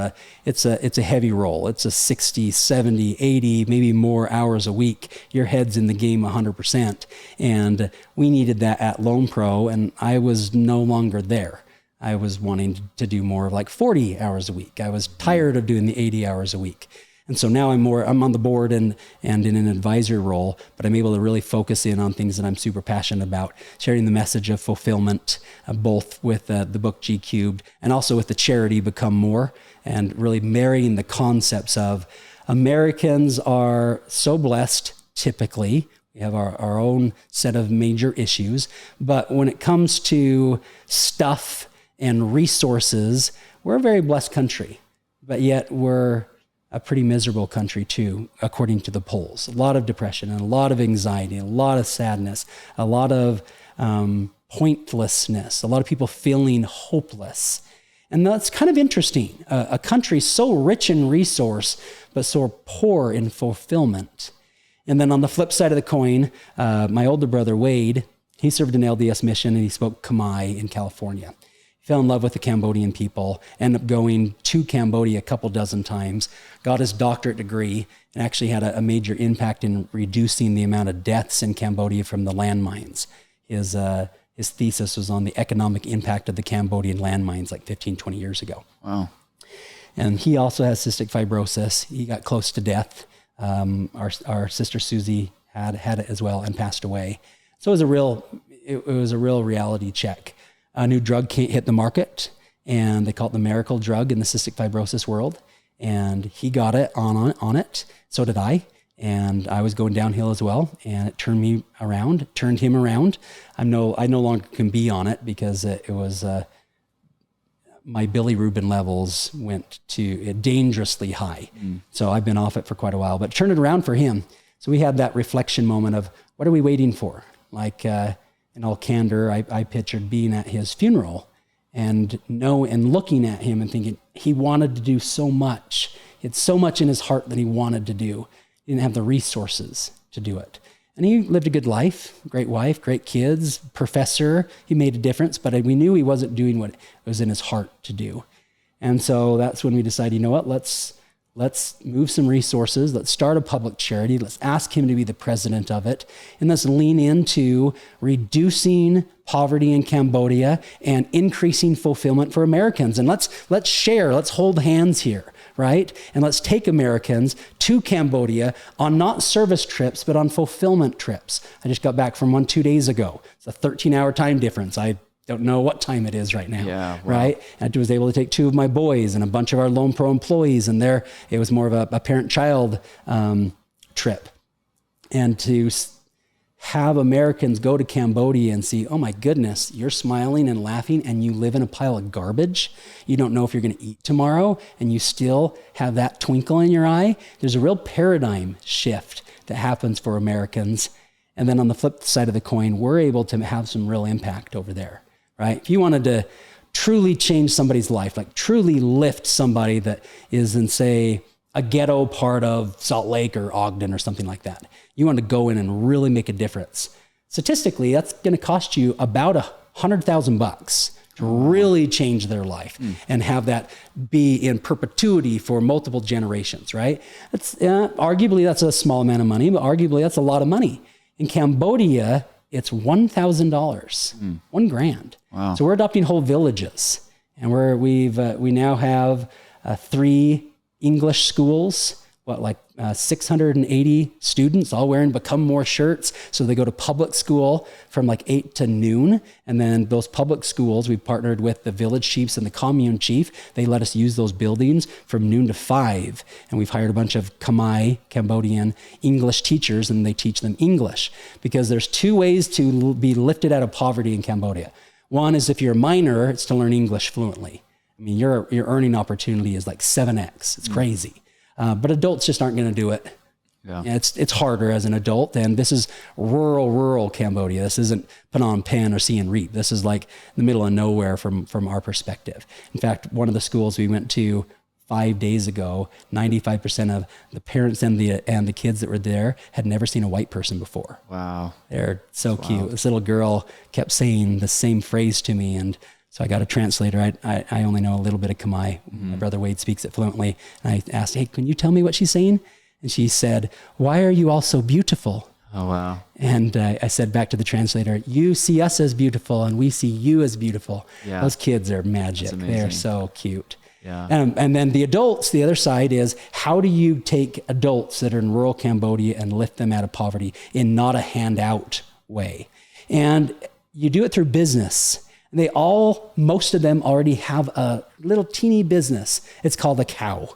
it's a heavy role. It's a 60, 70, 80, maybe more hours a week. Your head's in the game 100%. And we needed that at LoanPro, and I was no longer there. I was wanting to do more of like 40 hours a week. I was tired of doing the 80 hours a week. And so now I'm on the board and in an advisory role, but I'm able to really focus in on things that I'm super passionate about, sharing the message of fulfillment, both with the book G Cubed and also with the charity Become More, and really marrying the concepts of Americans are so blessed typically. We have our own set of major issues, but when it comes to stuff and resources, we're a very blessed country, but yet we're a pretty miserable country too, according to the polls. A lot of depression and a lot of anxiety, a lot of sadness, a lot of pointlessness, a lot of people feeling hopeless. And that's kind of interesting. A country so rich in resource, but so poor in fulfillment. And then on the flip side of the coin, my older brother, Wade, he served an LDS mission and he spoke Khmer in California. Fell in love with the Cambodian people, ended up going to Cambodia a couple dozen times, got his doctorate degree, and actually had a major impact in reducing the amount of deaths in Cambodia from the landmines. His thesis was on the economic impact of the Cambodian landmines like 15, 20 years ago. Wow. And he also has cystic fibrosis. He got close to death. Our sister Susie had it as well and passed away. So it was a real reality check. A new drug hit the market, and they call it the miracle drug in the cystic fibrosis world. And he got it on it. So did I. And I was going downhill as well. And it turned him around. I no longer can be on it because it was, my bilirubin levels went to dangerously high. So I've been off it for quite a while, but turned it around for him. So we had that reflection moment of, what are we waiting for? Like, in all candor, I pictured being at his funeral and looking at him and thinking he wanted to do so much. He had so much in his heart that he wanted to do. He didn't have the resources to do it. And he lived a good life, great wife, great kids, professor. He made a difference, but we knew he wasn't doing what was in his heart to do. And so that's when we decided, you know what, let's move some resources. Let's start a public charity. Let's ask him to be the president of it. And let's lean into reducing poverty in Cambodia and increasing fulfillment for Americans. And let's share, let's hold hands here, right? And let's take Americans to Cambodia on not service trips, but on fulfillment trips. I just got back from one 2 days ago. It's a 13-hour time difference. I don't know what time it is right now, right? And I was able to take 2 of my boys and a bunch of our LoanPro employees, and it was more of a parent-child trip. And to have Americans go to Cambodia and see, oh my goodness, you're smiling and laughing and you live in a pile of garbage. You don't know if you're going to eat tomorrow and you still have that twinkle in your eye. There's a real paradigm shift that happens for Americans. And then on the flip side of the coin, we're able to have some real impact over there. Right? If you wanted to truly change somebody's life, like truly lift somebody that is in, say, a ghetto part of Salt Lake or Ogden or something like that, you want to go in and really make a difference. Statistically, that's going to cost you about $100,000 to really change their life and have that be in perpetuity for multiple generations, right? Arguably, that's a small amount of money, but arguably that's a lot of money. In Cambodia, it's $1,000, $1,000. Wow. So we're adopting whole villages And we now have 3 English schools, 680 students all wearing Become More shirts. So they go to public school from 8 to noon. And then those public schools, we partnered with the village chiefs and the commune chief. They let us use those buildings from noon to 5. And we've hired a bunch of Khmer, Cambodian English teachers, and they teach them English, because there's 2 ways to be lifted out of poverty in Cambodia. One is if you're a minor, it's to learn English fluently. I mean, your earning opportunity is 7x. It's crazy. But adults just aren't going to do it. Yeah. It's harder as an adult. And this is rural Cambodia. This isn't Phnom Penh or Siem Reap. This is the middle of nowhere from our perspective. In fact, one of the schools we went to 5 days ago, 95% of the parents and the kids that were there had never seen a white person before. Wow. They're so cute. This little girl kept saying the same phrase to me, and so I got a translator. I only know a little bit of Khmer. My brother Wade speaks it fluently. And I asked, hey, can you tell me what she's saying? And she said, why are you all so beautiful? Oh, wow. And I said back to the translator, you see us as beautiful and we see you as beautiful. Yeah. Those kids are magic. They're so cute. Yeah. And then the adults, the other side is, how do you take adults that are in rural Cambodia and lift them out of poverty in not a handout way? And you do it through business. Most of them already have a little teeny business. It's called a cow.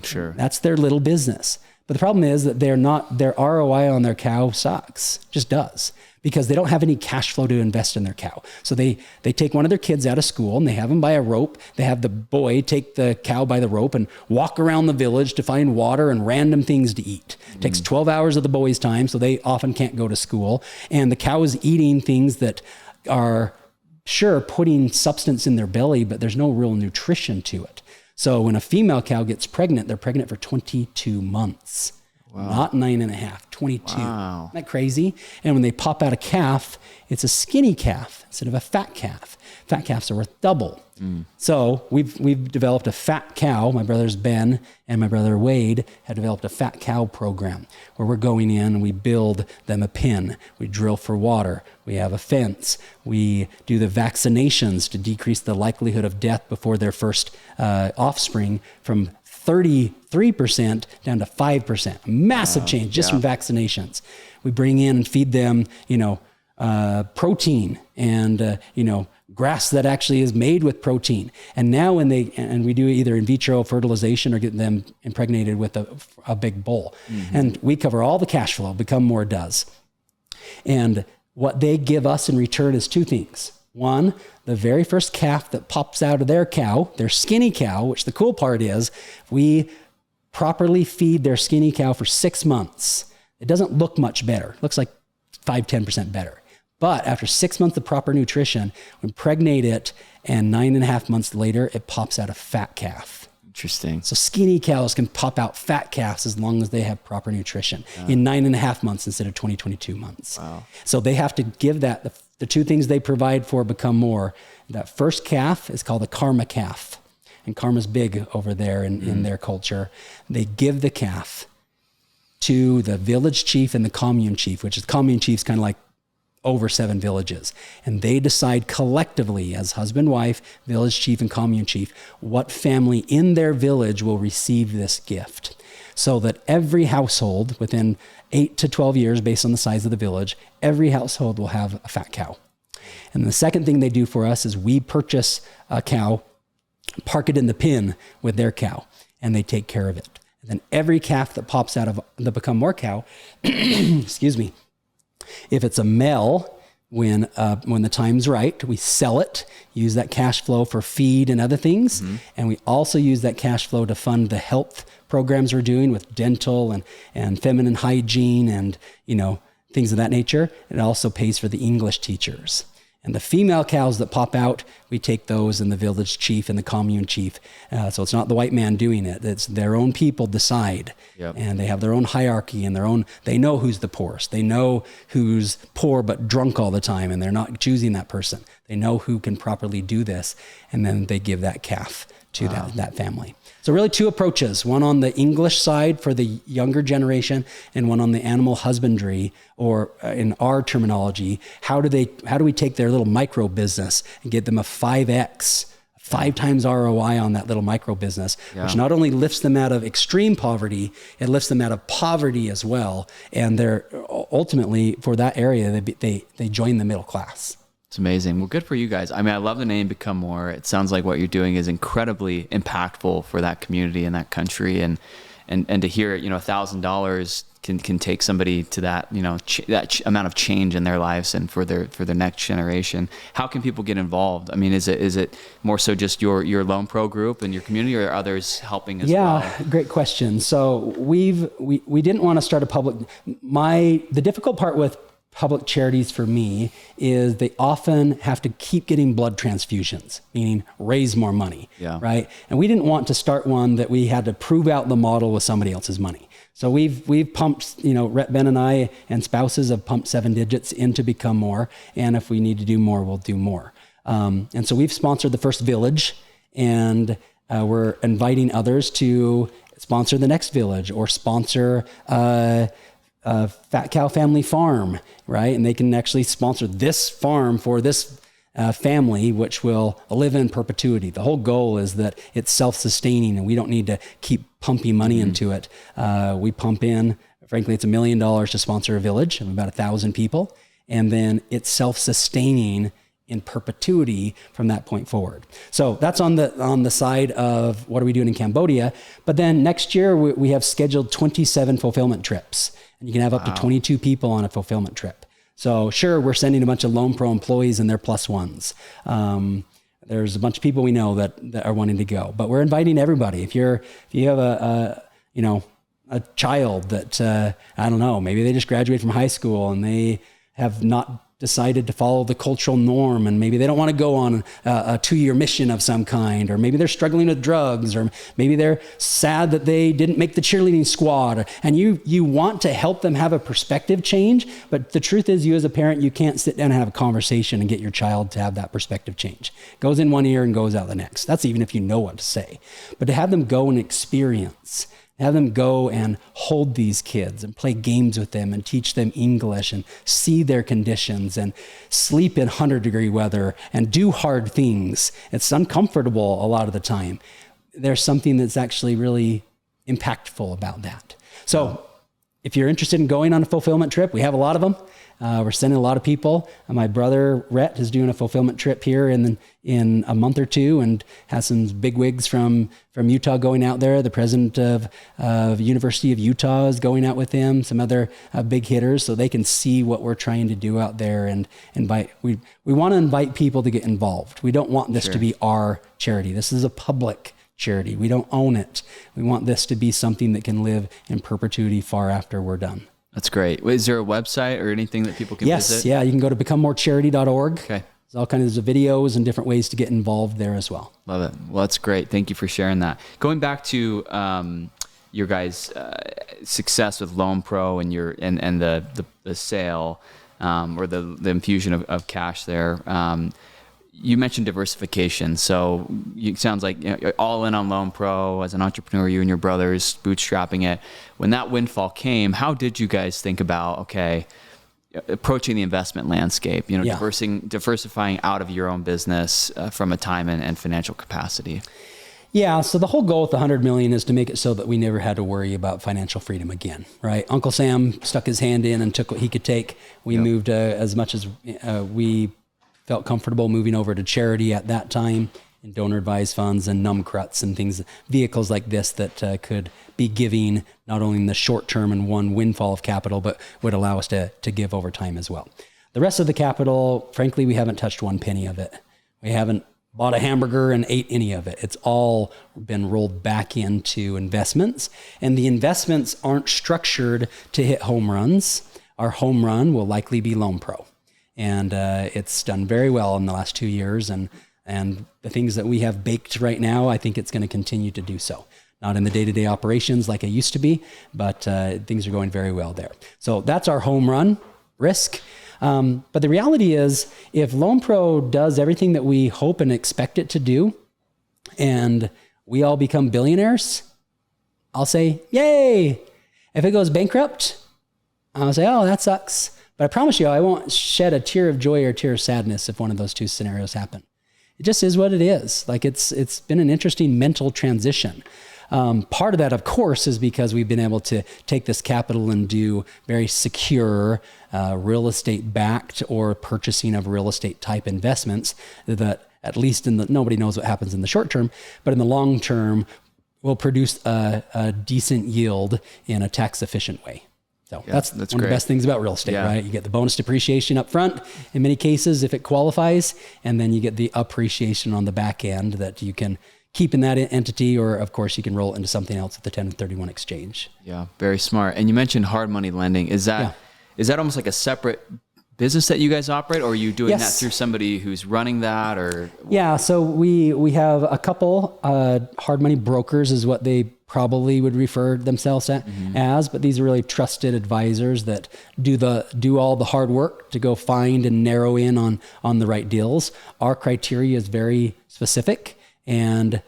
Sure. That's their little business. But the problem is that their ROI on their cow sucks, just does, because they don't have any cash flow to invest in their cow. So they take one of their kids out of school and they have them by a rope. They have the boy take the cow by the rope and walk around the village to find water and random things to eat. It takes 12 hours of the boy's time, so they often can't go to school. And the cow is eating things that are putting substance in their belly, but there's no real nutrition to it. So when a female cow gets pregnant, they're pregnant for 22 months. Wow. Not 9.5, 22. Wow. Isn't that crazy? And when they pop out a calf, it's a skinny calf instead of a fat calf. Fat calves are worth double. So we've developed a fat cow. My brothers Ben and my brother Wade have developed a fat cow program where we're going in and we build them a pen. We drill for water. We have a fence. We do the vaccinations to decrease the likelihood of death before their first offspring from 33% down to 5%. Massive change just from vaccinations. We bring in and feed them, protein and, grass that actually is made with protein. And now we do either in vitro fertilization or get them impregnated with a big bull. And we cover all the cash flow, Become More does. And what they give us in return is 2 things. One, the very first calf that pops out of their cow, their skinny cow, which the cool part is, we properly feed their skinny cow for 6 months. It doesn't look much better. It looks like 5-10% better. But after 6 months of proper nutrition, we impregnate it, and 9.5 months later, it pops out a fat calf. Interesting. So skinny cows can pop out fat calves as long as they have proper nutrition in 9.5 months instead of 22 months. Wow. So they have to give that, the 2 things they provide for Become More. That first calf is called a karma calf. And karma's big over there in their culture. They give the calf to the village chief and the commune chief, which is commune chief's kind of like over 7 villages. And they decide collectively as husband, wife, village chief, and commune chief, what family in their village will receive this gift. So that every household within 8 to 12 years, based on the size of the village, every household will have a fat cow. And the second thing they do for us is we purchase a cow, park it in the pen with their cow, and they take care of it. And then every calf that pops out of the Become More cow, excuse me, if it's a male, when the time's right, we sell it, use that cash flow for feed and other things. And we also use that cash flow to fund the health programs we're doing with dental and feminine hygiene and, things of that nature. It also pays for the English teachers. And the female cows that pop out, we take those and the village chief and the commune chief. So it's not the white man doing it. It's their own people decide. Yep. And they have their own hierarchy and they know who's the poorest. They know who's poor but drunk all the time, and they're not choosing that person. They know who can properly do this, and then they give that calf to that family. So really 2 approaches, one on the English side for the younger generation and one on the animal husbandry, or in our terminology, how do we take their little micro business and get them a 5X 5 times ROI on that little micro business, which not only lifts them out of extreme poverty, it lifts them out of poverty as well. And they're ultimately, for that area, they join the middle class. It's amazing. Well, good for you guys. I mean, I love the name Become More. It sounds like what you're doing is incredibly impactful for that community and that country. And to hear, $1,000 can take somebody to that, that amount of change in their lives and for their next generation. How can people get involved? I mean, is it more so just your LoanPro group and your community, or are others helping as well? Yeah, great question. So we didn't want to start a public. The difficult part with public charities for me is they often have to keep getting blood transfusions, meaning raise more money, right? And we didn't want to start one that we had to prove out the model with somebody else's money. So we've pumped, Ben and I and spouses have pumped 7 digits into Become More. And if we need to do more, we'll do more. And so we've sponsored the first village, and we're inviting others to sponsor the next village or sponsor Fat Cow Family Farm, right? And they can actually sponsor this farm for this family, which will live in perpetuity. The whole goal is that it's self-sustaining and we don't need to keep pumping money into it. We pump in, frankly, it's $1 million to sponsor a village of about 1,000 people. And then it's self-sustaining in perpetuity from that point forward. So that's on the side of what are we doing in Cambodia. But then next year we have scheduled 27 fulfillment trips. And you can have up to 22 people on a fulfillment trip. So sure, we're sending a bunch of LoanPro employees and their plus ones. There's a bunch of people we know that are wanting to go, but we're inviting everybody. If you have a child that, I don't know, maybe they just graduated from high school and they have not decided to follow the cultural norm, and maybe they don't want to go on a 2-year mission of some kind, or maybe they're struggling with drugs, or maybe they're sad that they didn't make the cheerleading squad, and you want to help them have a perspective change. But the truth is, you as a parent, you can't sit down and have a conversation and get your child to have that perspective change. It goes in one ear and goes out the next. That's even if you know what to say. But to have them go and experience, have them go and hold these kids and play games with them and teach them English and see their conditions and sleep in 100-degree weather and do hard things. It's uncomfortable a lot of the time. There's something that's actually really impactful about that. So if you're interested in going on a fulfillment trip, we have a lot of them. We're sending a lot of people. My brother, Rhett, is doing a fulfillment trip here in a month or two and has some bigwigs from Utah going out there. The president of University of Utah is going out with him, some other big hitters, so they can see what we're trying to do out there and invite. We want to invite people to get involved. We don't want this to be our charity. This is a public charity. We don't own it. We want this to be something that can live in perpetuity far after we're done. That's great. Is there a website or anything that people can visit? Yes, you can go to becomemorecharity.org. Okay. There's all kinds of videos and different ways to get involved there as well. Love it. Well, that's great. Thank you for sharing that. Going back to your guys' success with LoanPro and the sale or the infusion of cash there. You mentioned diversification. So it sounds like all in on LoanPro as an entrepreneur, you and your brothers bootstrapping it. When that windfall came, how did you guys think about, approaching the investment landscape, diversifying out of your own business from a time and financial capacity? Yeah. So the whole goal with the 100 million is to make it so that we never had to worry about financial freedom again, right? Uncle Sam stuck his hand in and took what he could take. We moved as much as we felt comfortable moving over to charity at that time, and donor advised funds and NUMCRUTs and things, vehicles like this that could be giving not only in the short term and one windfall of capital, but would allow us to give over time as well. The rest of the capital, frankly, we haven't touched one penny of it. We haven't bought a hamburger and ate any of it. It's all been rolled back into investments, and the investments aren't structured to hit home runs. Our home run will likely be LoanPro. And it's done very well in the last 2 years. And the things that we have baked right now, I think it's going to continue to do so. Not in the day-to-day operations like it used to be, but things are going very well there. So that's our home run risk. But the reality is, if LoanPro does everything that we hope and expect it to do, and we all become billionaires, I'll say, yay. If it goes bankrupt, I'll say, oh, that sucks. But I promise you, I won't shed a tear of joy or a tear of sadness if one of those two scenarios happen. It just is what it is. Like it's been an interesting mental transition. Part of that, of course, is because we've been able to take this capital and do very secure real estate backed or purchasing of real estate type investments that at least nobody knows what happens in the short term, but in the long term will produce a decent yield in a tax efficient way. So that's one of the best things about real estate, right? You get the bonus depreciation up front in many cases if it qualifies, and then you get the appreciation on the back end that you can keep in that entity, or of course you can roll it into something else at the 1031 exchange. Yeah, very smart. And you mentioned hard money lending. Is that almost like a separate business that you guys operate, or are you doing that through somebody who's running that? Or so we have a couple hard money brokers is what they probably would refer themselves as, but these are really trusted advisors that do all the hard work to go find and narrow in on the right deals. Our criteria is very specific, and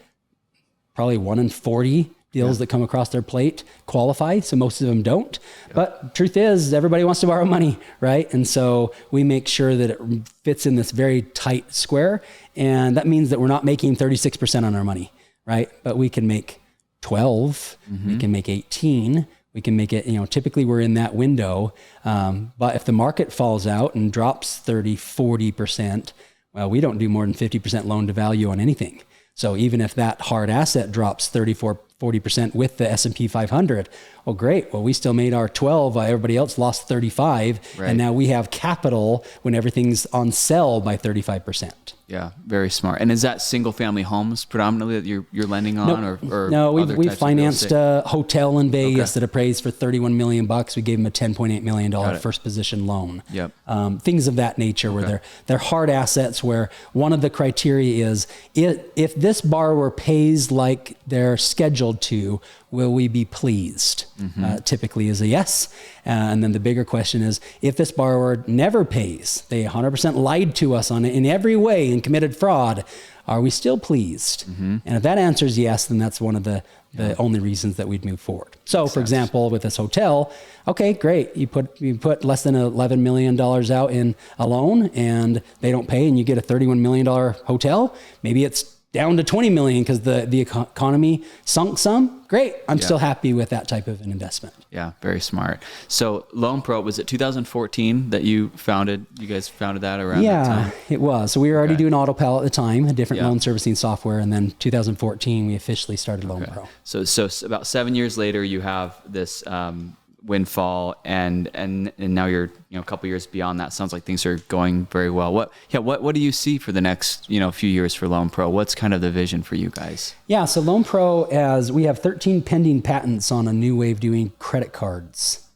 probably 1 in 40 deals that come across their plate qualify. So most of them don't. But truth is, everybody wants to borrow money, right? And so we make sure that it fits in this very tight square. And that means that we're not making 36% on our money, right? But we can make 12, we can make 18, we can make it, typically we're in that window. But if the market falls out and drops 30, 40%, well, we don't do more than 50% loan to value on anything. So even if that hard asset drops 40% with the S&P 500, well, great. Well, we still made our 12 while everybody else lost 35. Right. And now we have capital when everything's on sell by 35%. Yeah, very smart. And is that single family homes predominantly that you're lending on? No, we've financed a hotel in Vegas that appraised for $31 million. We gave them a $10.8 million first position loan. Yep. Things of that nature where they're hard assets, where one of the criteria is if this borrower pays like they're scheduled to, will we be pleased? Typically is a yes. And then the bigger question is, if this borrower never pays, they 100% lied to us on it in every way and committed fraud, are we still pleased? And if that answer is yes, then that's one of the only reasons that we'd move forward. So for example, with this hotel, okay, great. You put less than $11 million out in a loan and they don't pay, and you get a $31 million hotel. Maybe it's down to 20 million because the economy sunk some. Great. I'm still happy with that type of an investment. Yeah, very smart. So LoanPro, was it 2014 that you guys founded that around that time? Yeah, it was. So we were already doing AutoPal at the time, a different loan servicing software. And then 2014, we officially started LoanPro. So about 7 years later, you have this windfall, and now you're a couple years beyond that. Sounds like things are going very well. What do you see for the next few years for LoanPro? What's kind of the vision for you guys? Yeah, so LoanPro, as we have 13 pending patents on a new way of doing credit cards.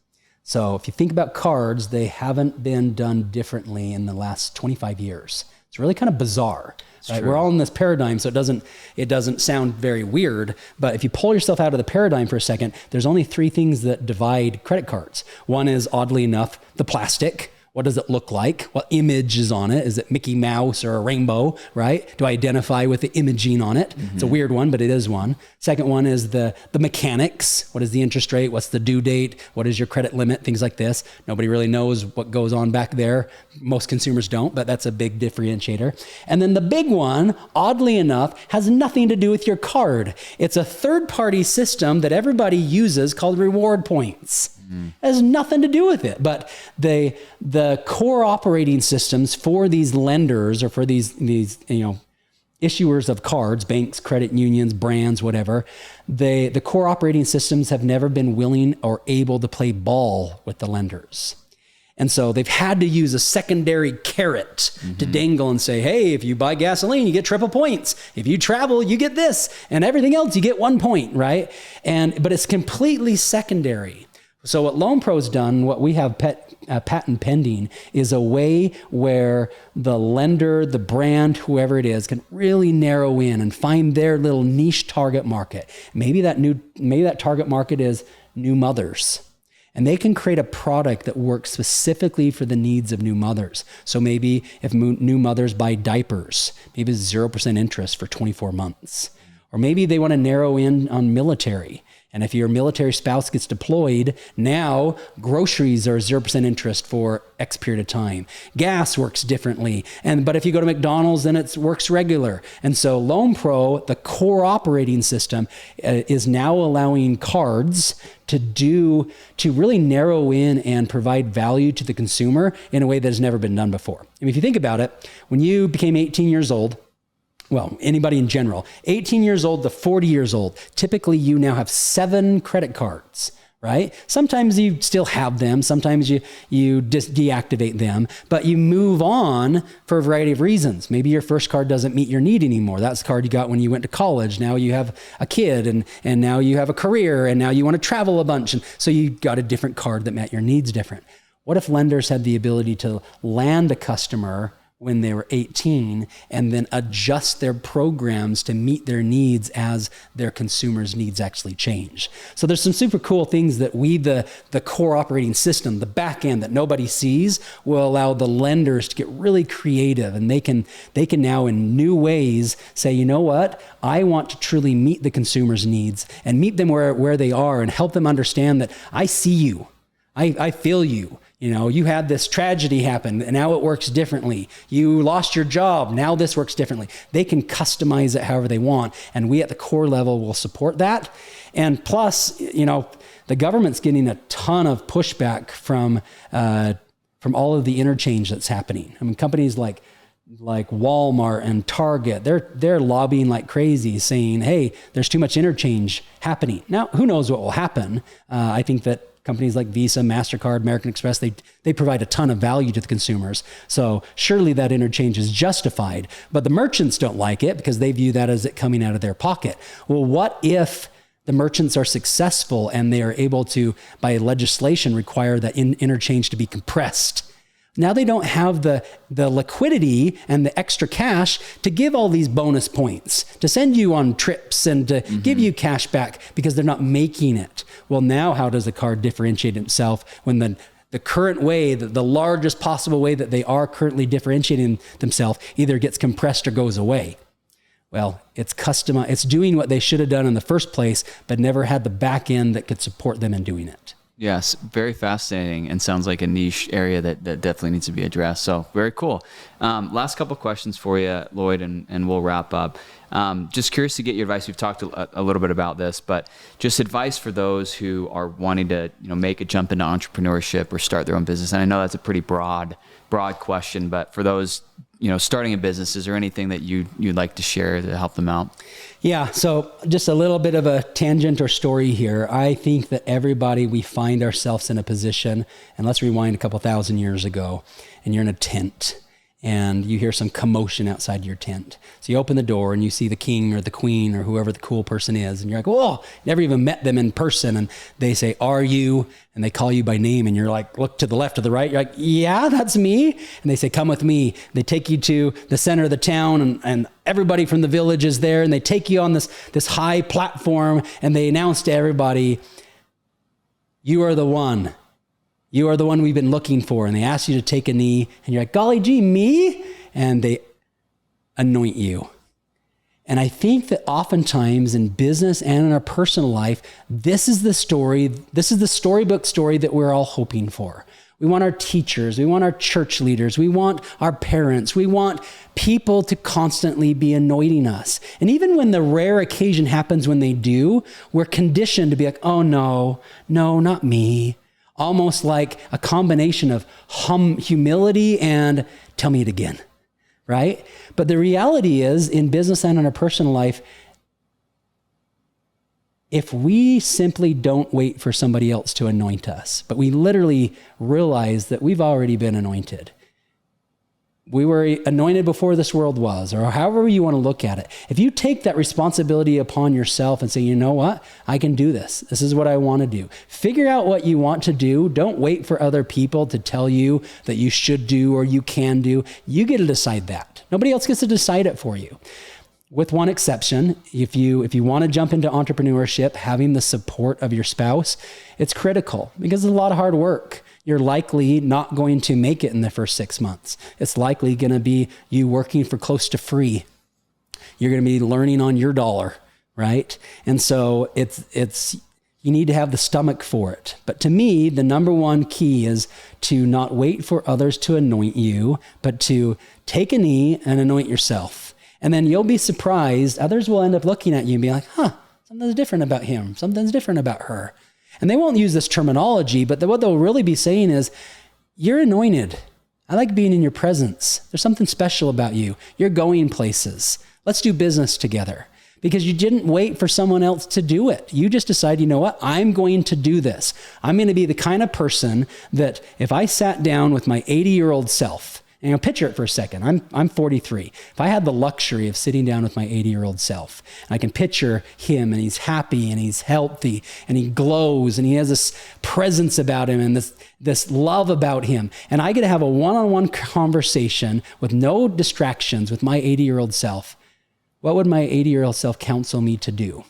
So if you think about cards, they haven't been done differently in the last 25 years. It's really kind of bizarre. Right? We're all in this paradigm, so it doesn't sound very weird. But if you pull yourself out of the paradigm for a second, there's only 3 things that divide credit cards. One is, oddly enough, the plastic. What does it look like? What image is on it? Is it Mickey Mouse or a rainbow, right? Do I identify with the imaging on it? It's a weird one, but it is one. Second one is the mechanics. What is the interest rate? What's the due date? What is your credit limit? Things like this. Nobody really knows what goes on back there. Most consumers don't, but that's a big differentiator. And then the big one, oddly enough, has nothing to do with your card. It's a third-party system that everybody uses called reward points. It has nothing to do with it. But the core operating systems for these lenders or for these issuers of cards, banks, credit unions, brands, whatever, the core operating systems have never been willing or able to play ball with the lenders. And so they've had to use a secondary carrot to dangle and say, hey, if you buy gasoline, you get triple points. If you travel, you get this. And everything else, you get 1 point, right? But it's completely secondary. So what LoanPro's done, what we have patent pending, is a way where the lender, the brand, whoever it is, can really narrow in and find their little niche target market. Maybe that target market is new mothers. And they can create a product that works specifically for the needs of new mothers. So maybe if new mothers buy diapers, maybe it's 0% interest for 24 months. Or maybe they want to narrow in on military. And if your military spouse gets deployed, now groceries are 0% interest for X period of time. Gas works differently. But if you go to McDonald's, then it works regular. And so LoanPro, the core operating system, is now allowing cards to really narrow in and provide value to the consumer in a way that has never been done before. I mean, if you think about it, when you became 18 years old, well, anybody in general, 18 years old to 40 years old, typically you now have 7 credit cards, right? Sometimes you still have them. Sometimes you just deactivate them, but you move on for a variety of reasons. Maybe your first card doesn't meet your need anymore. That's the card you got when you went to college. Now you have a kid and now you have a career and now you want to travel a bunch. And so you got a different card that met your needs different. What if lenders had the ability to land a customer when they were 18 and then adjust their programs to meet their needs as their consumers' needs actually change? So there's some super cool things that the core operating system, the back end that nobody sees, will allow the lenders to get really creative, and they can now in new ways say, you know what, I want to truly meet the consumer's needs and meet them where they are and help them understand that I see you. I feel you. You know, you had this tragedy happen and now it works differently. You lost your job. Now this works differently. They can customize it however they want. And we at the core level will support that. And plus, you know, the government's getting a ton of pushback from all of the interchange that's happening. I mean, companies like Walmart and Target, they're lobbying like crazy saying, hey, there's too much interchange happening. Now, who knows what will happen? I think that companies like Visa, MasterCard, American Express, they provide a ton of value to the consumers. So surely that interchange is justified, but the merchants don't like it because they view that as it coming out of their pocket. Well, what if the merchants are successful and they are able to, by legislation, require that interchange to be compressed? Now they don't have the liquidity and the extra cash to give all these bonus points, to send you on trips and to give you cash back because they're not making it. Well, now how does a card differentiate itself when the current way, the largest possible way that they are currently differentiating themselves either gets compressed or goes away? Well, it's customized. It's doing what they should have done in the first place, but never had the back end that could support them in doing it. Yes, very fascinating and sounds like a niche area that definitely needs to be addressed. So very cool. Last couple of questions for you, Lloyd, and we'll wrap up. Just curious to get your advice. We've talked a little bit about this, but just advice for those who are wanting to, make a jump into entrepreneurship or start their own business. And I know that's a pretty broad question, but for those, starting a business, is there anything that you'd like to share to help them out? Yeah. So just a little bit of a tangent or story here. I think that we find ourselves in a position, and let's rewind a couple thousand years ago, and you're in a tent and you hear some commotion outside your tent. So you open the door and you see the king or the queen or whoever the cool person is. And you're like, whoa, never even met them in person. And they say, are you? And they call you by name. And you're like, look to the left or the right. You're like, yeah, that's me. And they say, come with me. They take you to the center of the town and everybody from the village is there. And they take you on this high platform and they announce to everybody, you are the one. You are the one we've been looking for. And they ask you to take a knee and you're like, golly gee, me? And they anoint you. And I think that oftentimes in business and in our personal life, this is the storybook story that we're all hoping for. We want our teachers, we want our church leaders, we want our parents, we want people to constantly be anointing us. And even when the rare occasion happens when they do, we're conditioned to be like, oh no, not me. Almost like a combination of humility and tell me it again, right? But the reality is, in business and in our personal life, if we simply don't wait for somebody else to anoint us, but we literally realize that we've already been anointed. We were anointed before this world was, or however you want to look at it. If you take that responsibility upon yourself and say, you know what, I can do this. This is what I want to do. Figure out what you want to do. Don't wait for other people to tell you that you should do or you can do. You get to decide that. Nobody else gets to decide it for you. With one exception, if you want to jump into entrepreneurship, having the support of your spouse, it's critical because it's a lot of hard work. You're likely not going to make it in the first 6 months. It's likely going to be you working for close to free. You're going to be learning on your dollar, right? And so it's you need to have the stomach for it. But to me, the number one key is to not wait for others to anoint you, but to take a knee and anoint yourself. And then you'll be surprised. Others will end up looking at you and be like, something's different about him. Something's different about her. And they won't use this terminology, but what they'll really be saying is, you're anointed. I like being in your presence. There's something special about you. You're going places. Let's do business together. Because you didn't wait for someone else to do it. You just decide, you know what? I'm going to do this. I'm going to be the kind of person that if I sat down with my 80-year-old self, and picture it for a second. I'm 43. If I had the luxury of sitting down with my 80-year-old self, and I can picture him, and he's happy, and he's healthy, and he glows, and he has this presence about him, and this love about him, and I get to have a one-on-one conversation with no distractions with my 80-year-old self, what would my 80-year-old self counsel me to do?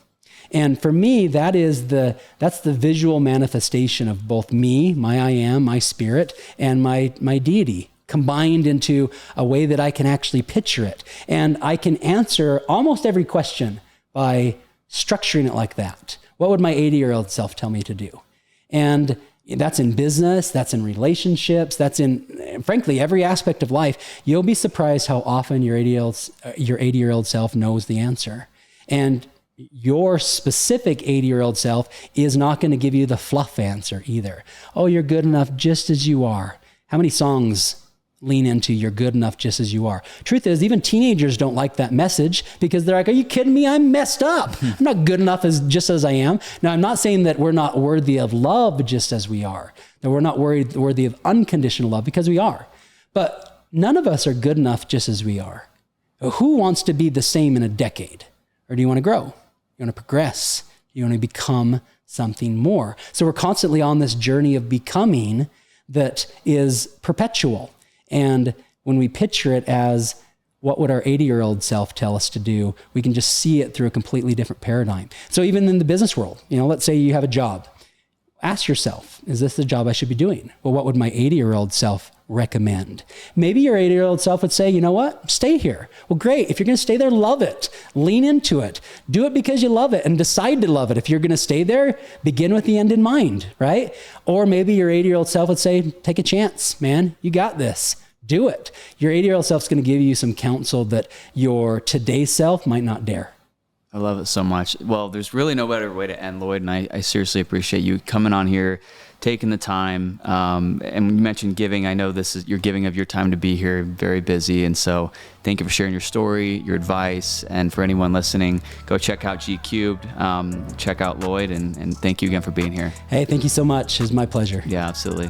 And for me, that's the visual manifestation of both me, my I am, my spirit, and my deity combined into a way that I can actually picture it. And I can answer almost every question by structuring it like that. What would my 80-year-old self tell me to do? And that's in business, that's in relationships, that's in, frankly, every aspect of life. You'll be surprised how often your 80-year-old self knows the answer. And your specific 80-year-old self is not going to give you the fluff answer either. Oh, you're good enough just as you are. How many songs lean into you're good enough just as you are? Truth is, even teenagers don't like that message because they're like, are you kidding me? I'm messed up. I'm not good enough just as I am. Now, I'm not saying that we're not worthy of love just as we are, that we're not worthy of unconditional love, because we are. But none of us are good enough just as we are. Who wants to be the same in a decade? Or do you want to grow? You want to progress? You want to become something more? So we're constantly on this journey of becoming that is perpetual. And when we picture it as what would our 80-year-old self tell us to do, we can just see it through a completely different paradigm. So even in the business world, let's say you have a job. Ask yourself, is this the job I should be doing? Well, what would my 80-year-old self recommend? Maybe your 80-year-old self would say, you know what? Stay here. Well, great. If you're going to stay there, love it. Lean into it. Do it because you love it and decide to love it. If you're going to stay there, begin with the end in mind, right? Or maybe your 80-year-old self would say, take a chance, man. You got this. Do it. Your 80-year-old self's going to give you some counsel that your today's self might not dare. I love it so much. Well, there's really no better way to end, Lloyd, and I seriously appreciate you coming on here, taking the time. And you mentioned giving. I know you're giving of your time to be here, very busy. And so thank you for sharing your story, your advice. And for anyone listening, go check out G Cubed, check out Lloyd, and thank you again for being here. Hey, thank you so much. It was my pleasure. Yeah, absolutely.